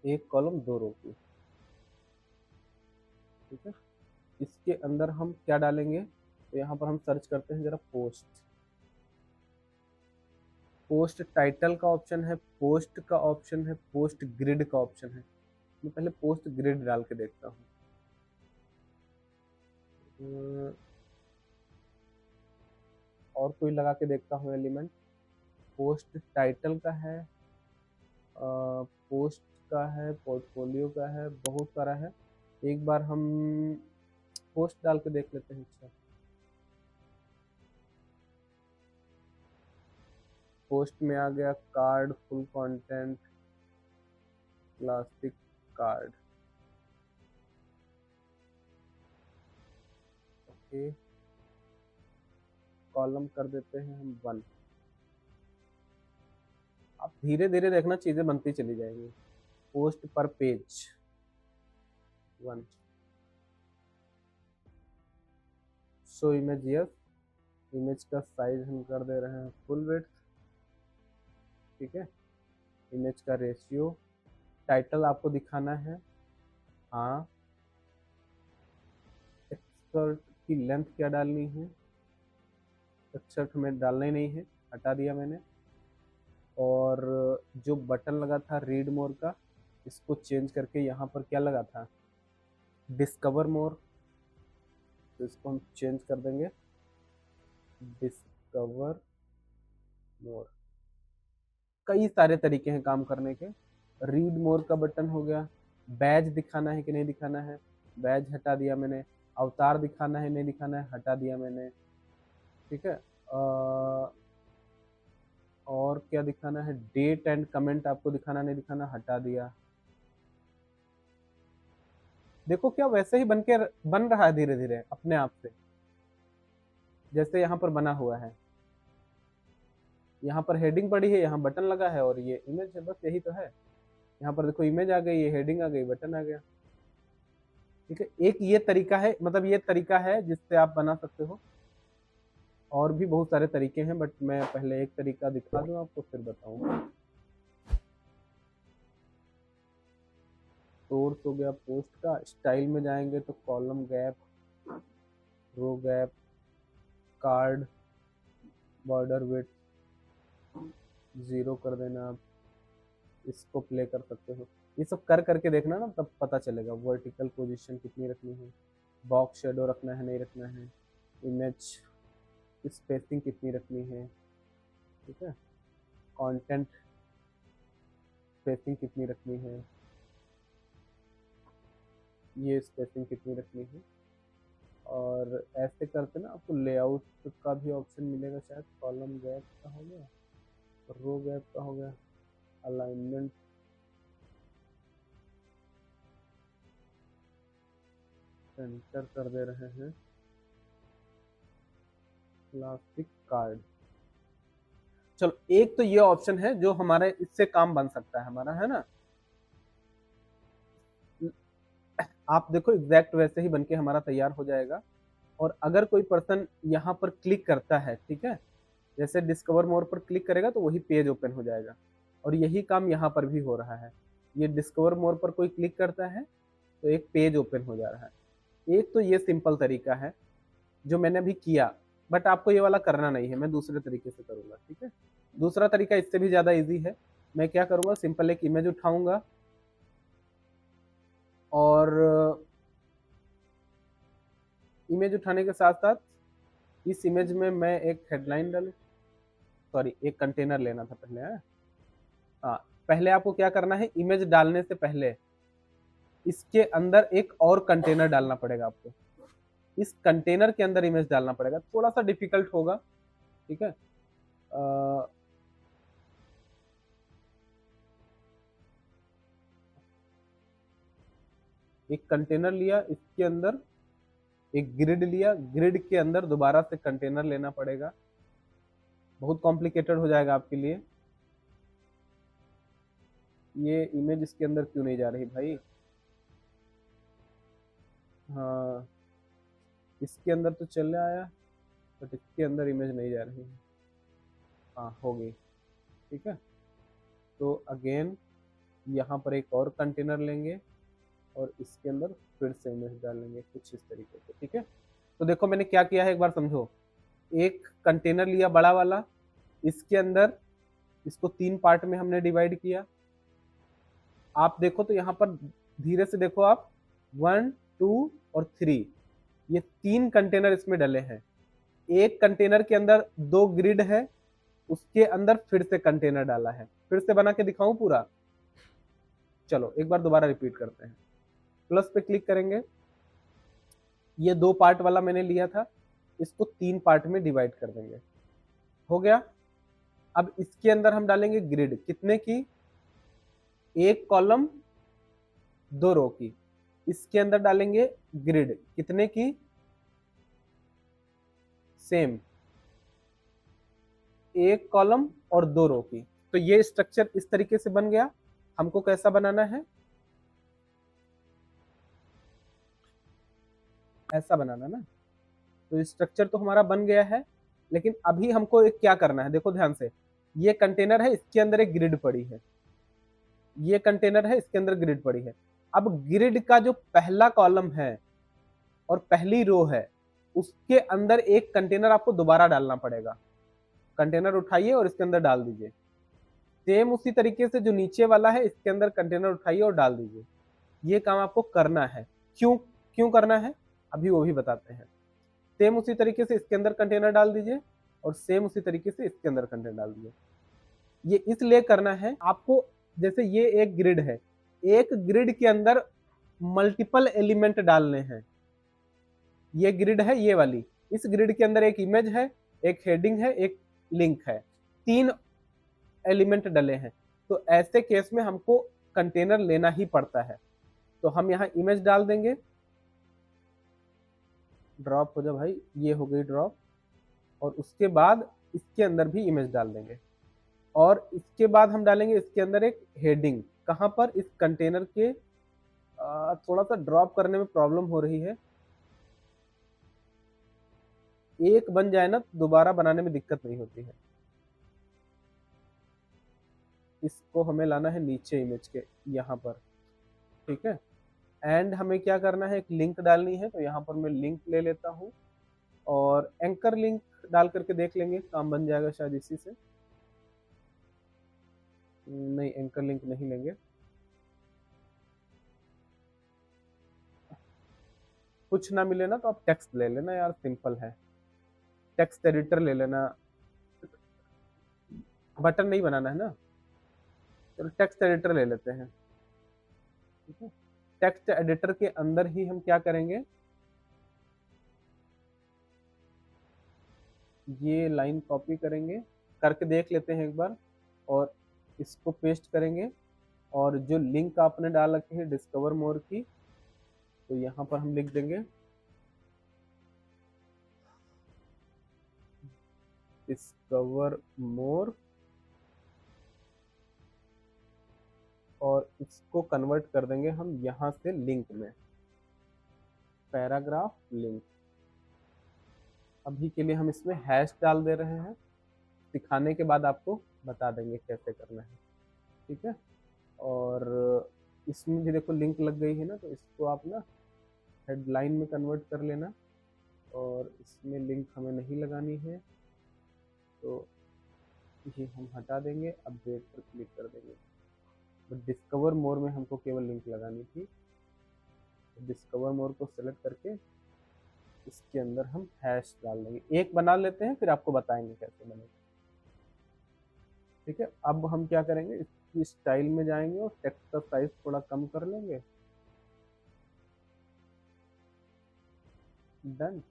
एक कॉलम 2 रो की, ठीक है। इसके अंदर हम क्या डालेंगे, तो यहाँ पर हम सर्च करते हैं जरा पोस्ट। पोस्ट टाइटल का ऑप्शन है, पोस्ट का ऑप्शन है, पोस्ट ग्रिड का ऑप्शन है। मैं पहले पोस्ट ग्रिड डाल के देखता हूँ। और कोई लगा के देखता हूँ एलिमेंट। पोस्ट टाइटल का है, पोस्ट का है, पोर्टफोलियो का है, बहुत सारा है। एक बार हम पोस्ट डाल के देख लेते हैं। अच्छा, पोस्ट में आ गया card, full content, plastic card. Okay, column कर देते हैं हम 1। आप धीरे धीरे देखना, चीजें बनती चली जाएंगी। पोस्ट पर page 1, show image yes, image का साइज हम कर दे रहे हैं फुल विड्थ, ठीक है। इमेज का रेशियो, टाइटल आपको दिखाना है, हाँ। एक्सकर्ट की लेंथ क्या डालनी है, एक्सकर्ट हमें डालना ही नहीं है, हटा दिया मैंने। और जो बटन लगा था रीड मोर का, इसको चेंज करके यहाँ पर क्या लगा था, डिस्कवर मोर, तो इसको हम चेंज कर देंगे डिस्कवर मोर। कई सारे तरीके हैं काम करने के। रीड मोर का बटन हो गया, बैज दिखाना है कि नहीं दिखाना है, बैज हटा दिया मैंने। अवतार दिखाना है नहीं दिखाना है, हटा दिया मैंने, ठीक है। और क्या दिखाना है, डेट एंड कमेंट आपको दिखाना नहीं दिखाना, हटा दिया। देखो क्या वैसे ही बन रहा है धीरे धीरे अपने आप से, जैसे यहाँ पर बना हुआ है। यहाँ पर हेडिंग पड़ी है, यहाँ बटन लगा है, और ये इमेज है, बस यही तो है। यहाँ पर देखो इमेज आ गई, ये हेडिंग आ गई, बटन आ गया, ठीक है। एक ये तरीका है, मतलब ये तरीका है जिससे आप बना सकते हो। और भी बहुत सारे तरीके हैं, बट मैं पहले एक तरीका दिखा दूं आपको, फिर बताऊंगा। सोर्स हो गया पोस्ट का, स्टाइल में जाएंगे तो कॉलम गैप, रो गैप, कार्ड, बॉर्डर विड्थ 0 कर देना आप। इसको प्ले कर सकते हो, ये सब कर करके देखना ना, तब पता चलेगा। वर्टिकल पोजीशन कितनी रखनी है, बॉक्स शेडो रखना है नहीं रखना है, इमेज स्पेसिंग कितनी रखनी है, ठीक है। कंटेंट स्पेसिंग कितनी रखनी है, ये स्पेसिंग कितनी रखनी है। और ऐसे करके ना आपको लेआउट का भी ऑप्शन मिलेगा शायद। कॉलम गैप का हो गया, रो गैप का हो गया, अलाइनमेंट, सेंटर कर दे रहे हैं, प्लास्टिक कार्ड। चलो, एक तो ये ऑप्शन है जो हमारे इससे काम बन सकता है हमारा, है ना। आप देखो एग्जैक्ट वैसे ही बनके हमारा तैयार हो जाएगा। और अगर कोई पर्सन यहाँ पर क्लिक करता है, ठीक है, जैसे डिस्कवर मोर पर क्लिक करेगा तो वही पेज ओपन हो जाएगा। और यही काम यहाँ पर भी हो रहा है। ये डिस्कवर मोर पर कोई क्लिक करता है तो एक पेज ओपन हो जा रहा है। एक तो ये सिंपल तरीका है जो मैंने अभी किया, बट आपको ये वाला करना नहीं है, मैं दूसरे तरीके से करूंगा, ठीक है। दूसरा तरीका इससे भी ज्यादा इजी है। मैं क्या करूंगा, सिंपल एक इमेज उठाऊंगा और इमेज उठाने के साथ साथ इस इमेज में मैं एक हेडलाइन डालूं, सॉरी एक कंटेनर लेना था पहले, है। हाँ, पहले आपको क्या करना है, इमेज डालने से पहले इसके अंदर एक और कंटेनर डालना पड़ेगा आपको। इस कंटेनर के अंदर इमेज डालना पड़ेगा, थोड़ा सा डिफिकल्ट होगा, ठीक है। एक कंटेनर लिया, इसके अंदर एक ग्रिड लिया, ग्रिड के अंदर दोबारा से कंटेनर लेना पड़ेगा। बहुत कॉम्प्लिकेटेड हो जाएगा आपके लिए। ये इमेज इसके अंदर क्यों नहीं जा रही भाई, हाँ इसके अंदर तो चले आया, बट इसके अंदर इमेज नहीं जा रही है। हाँ हो गई, ठीक है। तो अगेन यहाँ पर एक और कंटेनर लेंगे और इसके अंदर फिर से इमेज डालेंगे कुछ इस तरीके से, ठीक है। तो देखो मैंने क्या किया है, एक बार समझो। एक कंटेनर लिया बड़ा वाला, इसके अंदर इसको 3 पार्ट में हमने डिवाइड किया। आप देखो तो यहाँ पर धीरे से देखो आप, 1 2 और 3, ये 3 कंटेनर इसमें डले हैं। एक कंटेनर के अंदर 2 ग्रिड है, उसके अंदर फिर से कंटेनर डाला है। फिर से बना के दिखाऊं पूरा? चलो एक बार दोबारा रिपीट करते हैं। प्लस पे क्लिक करेंगे, ये 2 पार्ट वाला मैंने लिया था, इसको 3 पार्ट में डिवाइड कर देंगे। हो गया। अब इसके अंदर हम डालेंगे ग्रिड, कितने की? 1 कॉलम 2 रो की। इसके अंदर डालेंगे ग्रिड, कितने की? सेम, 1 कॉलम और 2 रो की। तो ये स्ट्रक्चर इस तरीके से बन गया। हमको कैसा बनाना है? ऐसा बनाना ना। तो स्ट्रक्चर तो हमारा बन गया है, लेकिन अभी हमको एक क्या करना है, देखो ध्यान से। ये कंटेनर है, इसके अंदर एक ग्रिड पड़ी है। ये कंटेनर है, इसके अंदर ग्रिड पड़ी है। अब ग्रिड का जो पहला कॉलम है और पहली रो है, उसके अंदर एक कंटेनर आपको दोबारा डालना पड़ेगा। कंटेनर उठाइए और इसके अंदर डाल दीजिए। सेम उसी तरीके से जो नीचे वाला है, इसके अंदर कंटेनर उठाइए और डाल दीजिए। ये काम आपको करना है। क्यों क्यों करना है, अभी वो भी बताते हैं। सेम उसी तरीके से इसके अंदर कंटेनर डाल दीजिए और सेम उसी तरीके से इसके अंदर कंटेनर डाल दीजिए। ये इसलिए करना है आपको, जैसे ये एक ग्रिड है, एक ग्रिड के अंदर मल्टीपल एलिमेंट डालने हैं। ये ग्रिड है ये वाली, इस ग्रिड के अंदर एक इमेज है, एक हेडिंग है, एक लिंक है, 3 एलिमेंट डले हैं। तो ऐसे केस में हमको कंटेनर लेना ही पड़ता है। तो हम यहाँ इमेज डाल देंगे। ड्रॉप हो जा भाई, ये हो गई ड्रॉप। और उसके बाद इसके अंदर भी इमेज डाल देंगे और इसके बाद हम डालेंगे इसके अंदर एक हेडिंग। कहाँ पर? इस कंटेनर के थोड़ा सा ड्रॉप करने में प्रॉब्लम हो रही है। एक बन जाए ना, दोबारा बनाने में दिक्कत नहीं होती है। इसको हमें लाना है नीचे इमेज के यहाँ पर, ठीक है। एंड हमें क्या करना है, एक लिंक डालनी है। तो यहाँ पर मैं लिंक ले लेता हूँ और एंकर लिंक डाल करके देख लेंगे, काम बन जाएगा शायद इसी से। नहीं, एंकर लिंक नहीं लेंगे। कुछ ना मिले ना तो आप टेक्स्ट ले लेना यार, सिंपल है। टेक्स्ट एडिटर ले लेना, बटन नहीं बनाना है ना। चलो टेक्स्ट एडिटर ले लेते हैं, ठीक है। टेक्स्ट एडिटर के अंदर ही हम क्या करेंगे, ये लाइन कॉपी करेंगे, करके देख लेते हैं एक बार, और इसको पेस्ट करेंगे। और जो लिंक आपने डाल रखी है डिस्कवर मोर की, तो यहाँ पर हम लिख देंगे डिस्कवर मोर, और इसको कन्वर्ट कर देंगे हम यहाँ से लिंक में, पैराग्राफ लिंक। अभी के लिए हम इसमें हैश डाल दे रहे हैं, दिखाने के बाद आपको बता देंगे कैसे करना है, ठीक है। और इसमें भी देखो लिंक लग गई है ना, तो इसको आप ना हेडलाइन में कन्वर्ट कर लेना। और इसमें लिंक हमें नहीं लगानी है, तो ये हम हटा देंगे, अपडेट पर क्लिक कर देंगे। बट डिस्कवर मोर में हमको केवल लिंक लगानी थी। डिस्कवर मोर को सेलेक्ट करके इसके अंदर हम हैश डाल देंगे। एक बना लेते हैं, फिर आपको बताएंगे कैसे बनेगा, ठीक है। अब हम क्या करेंगे, इसकी स्टाइल में जाएंगे और टेक्स्ट का साइज थोड़ा कम कर लेंगे। डन।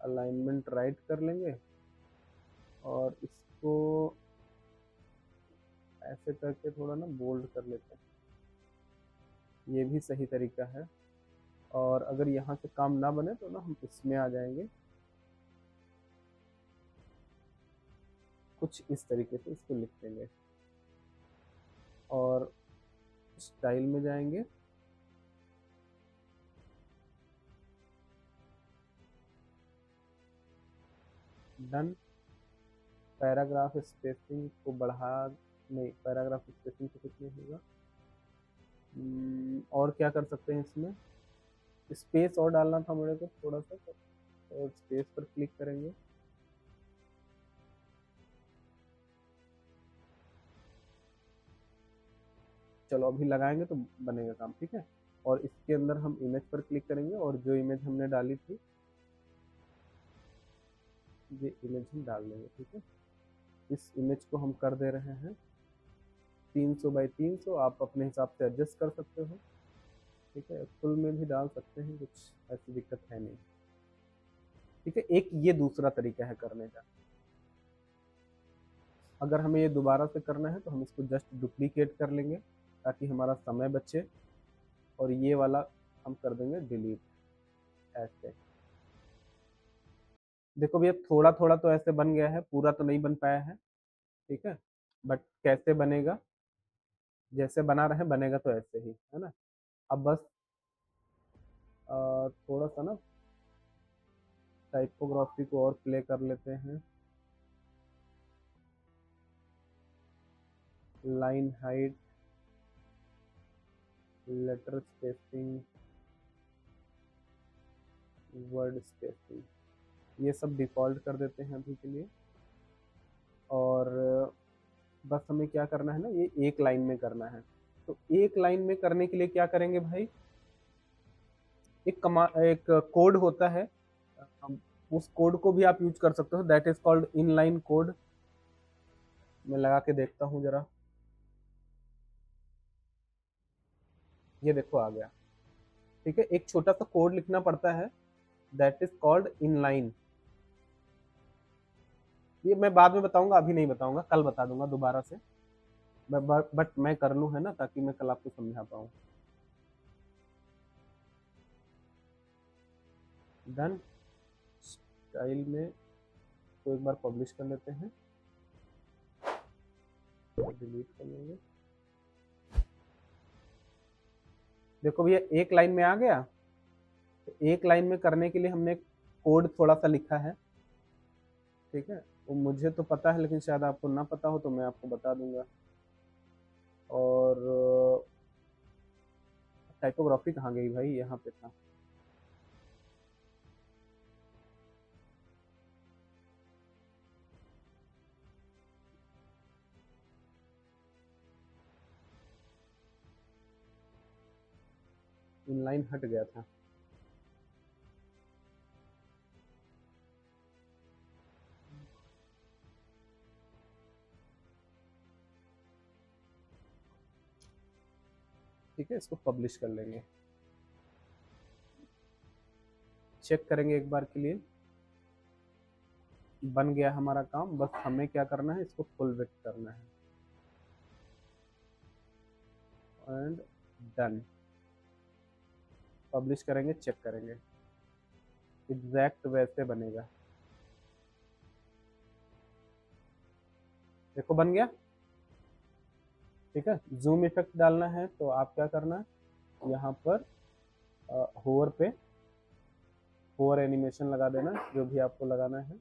अलाइनमेंट राइट कर लेंगे और इसको ऐसे करके थोड़ा ना बोल्ड कर लेते हैं, ये भी सही तरीका है। और अगर यहाँ से काम ना बने तो ना हम इसमें आ जाएंगे, कुछ इस तरीके से इसको लिख देंगे और स्टाइल में जाएंगे। डन। पैराग्राफ स्पेसिंग को बढ़ा नहीं, पैराग्राफ स्पेसिंग से कुछ नहीं होगा। और क्या कर सकते हैं इसमें, स्पेस और डालना था मेरे को थोड़ा सा, और स्पेस पर क्लिक करेंगे। चलो अभी लगाएंगे तो बनेगा काम, ठीक है। और इसके अंदर हम इमेज पर क्लिक करेंगे और जो इमेज हमने डाली थी ये इमेज हम डाल देंगे, ठीक है। इस इमेज को हम कर दे रहे हैं 300 बाई 300, आप अपने हिसाब से एडजस्ट कर सकते हो, ठीक है। फुल में भी डाल सकते हैं, कुछ ऐसी दिक्कत है नहीं, ठीक है। एक ये दूसरा तरीका है करने का। अगर हमें ये दोबारा से करना है तो हम इसको जस्ट डुप्लीकेट कर लेंगे ताकि हमारा समय बचे, और ये वाला हम कर देंगे डिलीट ऐसे। देखो भैया थोड़ा थोड़ा तो ऐसे बन गया है, पूरा तो नहीं बन पाया है, ठीक है। बट कैसे बनेगा, जैसे बना रहे बनेगा तो ऐसे ही, है ना। अब बस थोड़ा सा ना टाइपोग्राफी को और प्ले कर लेते हैं। Line height, letter spacing, word spacing, ये सब डिफ़ॉल्ट कर देते हैं अभी के लिए। और बस हमें क्या करना है ना, ये एक लाइन में करना है। तो एक लाइन में करने के लिए क्या करेंगे भाई, एक कोड होता है, उस कोड को भी आप यूज कर सकते हो, that is called inline code. मैं लगा के देखता हूँ जरा, ये देखो आ गया, ठीक है। एक छोटा सा कोड लिखना पड़ता है, दैट इज कॉल्ड इनलाइन। ये मैं बाद में बताऊंगा, अभी नहीं बताऊंगा, कल बता दूंगा दोबारा से। बट मैं कर लूँ, है ना, ताकि मैं कल आपको समझा पाऊँ। डन। स्टाइल में तो एक बार पब्लिश कर लेते हैं, डिलीट कर लेंगे। देखो भैया एक लाइन में आ गया। तो एक लाइन में करने के लिए हमने कोड थोड़ा सा लिखा है, ठीक है। वो मुझे तो पता है, लेकिन शायद आपको ना पता हो, तो मैं आपको बता दूंगा। और टाइपोग्राफी कहाँ गई भाई, यहाँ पे था। इनलाइन हट गया था। ठीक है, इसको पब्लिश कर लेंगे, चेक करेंगे एक बार के लिए। बन गया हमारा काम, बस हमें क्या करना है, इसको फुल विड्थ करना है, एंड डन। पब्लिश करेंगे, चेक करेंगे, एग्जैक्ट वैसे बनेगा। देखो बन गया, ठीक है। जूम इफेक्ट डालना है तो आप क्या करना है, यहाँ पर होवर पे होवर एनिमेशन लगा देना, जो भी आपको लगाना है,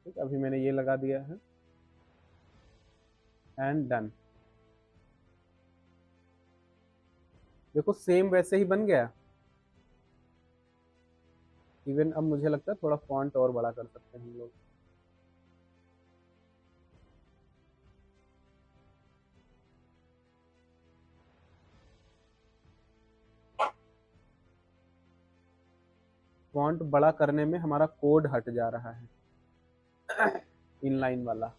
ठीक। अभी मैंने ये लगा दिया है, एंड डन। देखो सेम वैसे ही बन गया। इवन अब मुझे लगता है थोड़ा फॉन्ट और बड़ा कर सकते हैं हम लोग। फॉन्ट बड़ा करने में हमारा कोड हट जा रहा है इनलाइन वाला।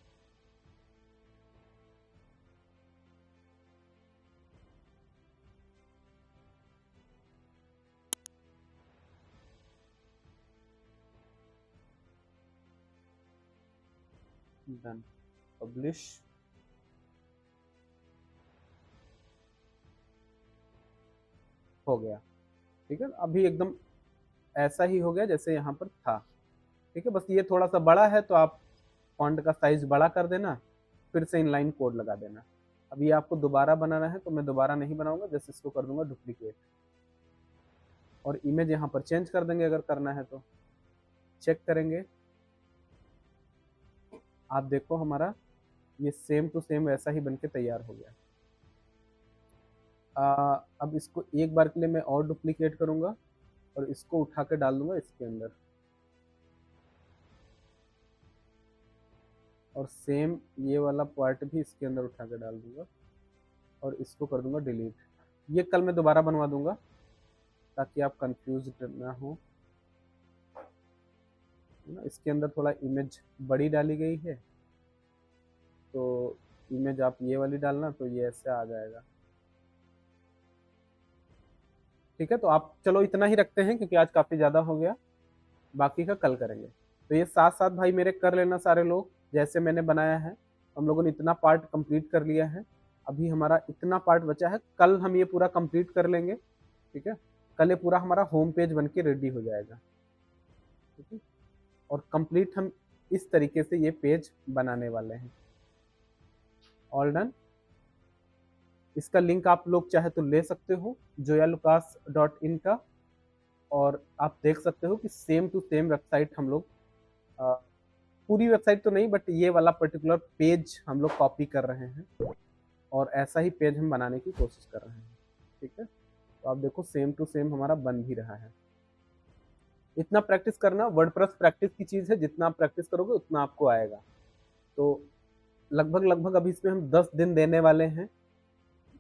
Done, publish. हो गया, ठीक है। अभी एकदम ऐसा ही हो गया जैसे यहाँ पर था, ठीक है। बस ये थोड़ा सा बड़ा है तो आप फॉन्ट का साइज बड़ा कर देना, फिर से इनलाइन कोड लगा देना। अब ये आपको दोबारा बनाना है तो मैं दोबारा नहीं बनाऊंगा, जैसे इसको कर दूंगा डुप्लीकेट, और इमेज यहाँ पर चेंज कर देंगे अगर करना है तो। चेक करेंगे, आप देखो हमारा ये सेम टू सेम वैसा ही बनके तैयार हो गया। अब इसको एक बार के लिए मैं और डुप्लीकेट करूंगा और इसको उठा के डाल दूंगा इसके अंदर, और सेम ये वाला पार्ट भी इसके अंदर उठा के डाल दूंगा और इसको कर दूंगा डिलीट। ये कल मैं दोबारा बनवा दूंगा ताकि आप कंफ्यूज ना हो। इसके अंदर थोड़ा इमेज बड़ी डाली गई है, तो इमेज आप ये वाली डालना, तो ये ऐसे आ जाएगा। ठीक है, तो आप चलो इतना ही रखते हैं क्योंकि आज काफ़ी ज़्यादा हो गया, बाकी का कल करेंगे। तो ये साथ साथ भाई मेरे कर लेना सारे लोग, जैसे मैंने बनाया है। हम लोगों ने इतना पार्ट कंप्लीट कर लिया है, अभी हमारा इतना पार्ट बचा है, कल हम ये पूरा कंप्लीट कर लेंगे। ठीक है, कल ये पूरा हमारा होम पेज बन के रेडी हो जाएगा। ठीक है, और कंप्लीट हम इस तरीके से ये पेज बनाने वाले हैं। All done. इसका लिंक आप लोग चाहे तो ले सकते हो zoyalucas.in का, और आप देख सकते हो कि सेम टू सेम वेबसाइट हम लोग, पूरी वेबसाइट तो नहीं बट ये वाला पर्टिकुलर पेज हम लोग कॉपी कर रहे हैं और ऐसा ही पेज हम बनाने की कोशिश कर रहे हैं। ठीक है, तो आप देखो सेम टू सेम हमारा बन भी रहा है। इतना प्रैक्टिस करना, वर्डप्रेस प्रैक्टिस की चीज़ है, जितना आप प्रैक्टिस करोगे उतना आपको आएगा। तो लगभग अभी इसमें हम 10 दिन देने वाले हैं,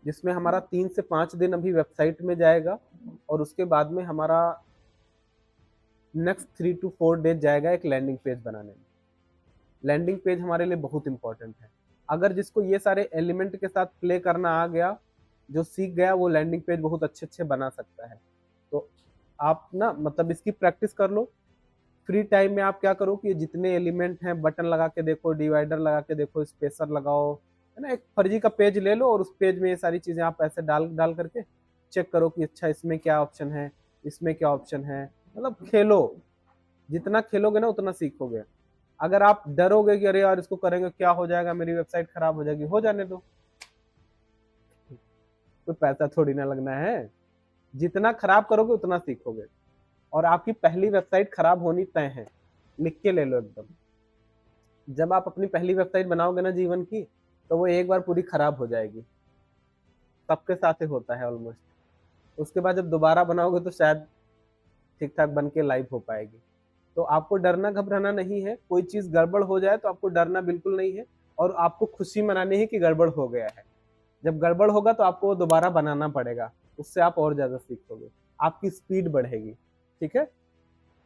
जिसमें हमारा 3 से 5 दिन अभी वेबसाइट में जाएगा और उसके बाद में हमारा नेक्स्ट 3 to 4 डेज जाएगा एक लैंडिंग पेज बनाने में। लैंडिंग पेज हमारे लिए बहुत इंपॉर्टेंट है। अगर जिसको ये सारे एलिमेंट के साथ प्ले करना आ गया, जो सीख गया, वो लैंडिंग पेज बहुत अच्छे बना सकता है। तो आप ना मतलब इसकी प्रैक्टिस कर लो। फ्री टाइम में आप क्या करो कि जितने एलिमेंट हैं बटन लगा के देखो, डिवाइडर लगा के देखो, स्पेसर लगाओ, है ना। एक फर्जी का पेज ले लो और उस पेज में ये सारी चीज़ें आप ऐसे डाल करके चेक करो कि अच्छा इसमें क्या ऑप्शन है, इसमें क्या ऑप्शन है। मतलब खेलो, जितना खेलोगे ना उतना सीखोगे। अगर आप डरोगे कि अरे यार इसको करेंगे क्या हो जाएगा, मेरी वेबसाइट खराब हो जाएगी, हो जाने दो, कोई पैसा थोड़ी ना लगना है। जितना खराब करोगे उतना सीखोगे, और आपकी पहली वेबसाइट खराब होनी तय है, लिख के ले लो एकदम। जब आप अपनी पहली वेबसाइट बनाओगे ना जीवन की, तो वो एक बार पूरी खराब हो जाएगी। सबके साथ ही होता है ऑलमोस्ट। उसके बाद जब दोबारा बनाओगे तो शायद ठीक ठाक बन के लाइव हो पाएगी। तो आपको डरना घबराना नहीं है। कोई चीज़ गड़बड़ हो जाए तो आपको डरना बिल्कुल नहीं है, और आपको खुशी मनानी है कि गड़बड़ हो गया है। जब गड़बड़ होगा तो आपको दोबारा बनाना पड़ेगा, उससे आप और ज़्यादा सीखोगे, आपकी स्पीड बढ़ेगी। ठीक है,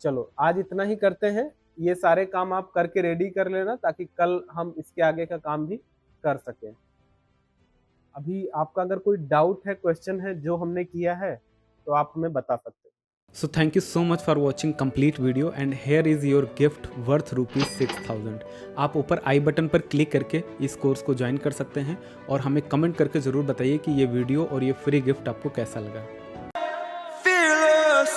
चलो आज इतना ही करते हैं। ये सारे काम आप करके रेडी कर लेना ताकि कल हम इसके आगे का काम भी कर सकें। अभी आपका अगर कोई डाउट है, क्वेश्चन है जो हमने किया है, तो आप हमें बता सकते हैं। So thank you so much for watching complete video and here is your gift worth ₹6000। आप ऊपर आई बटन पर क्लिक करके इस कोर्स को ज्वाइन कर सकते हैं और हमें कमेंट करके ज़रूर बताइए कि ये वीडियो और ये फ्री गिफ्ट आपको कैसा लगा। Fearless।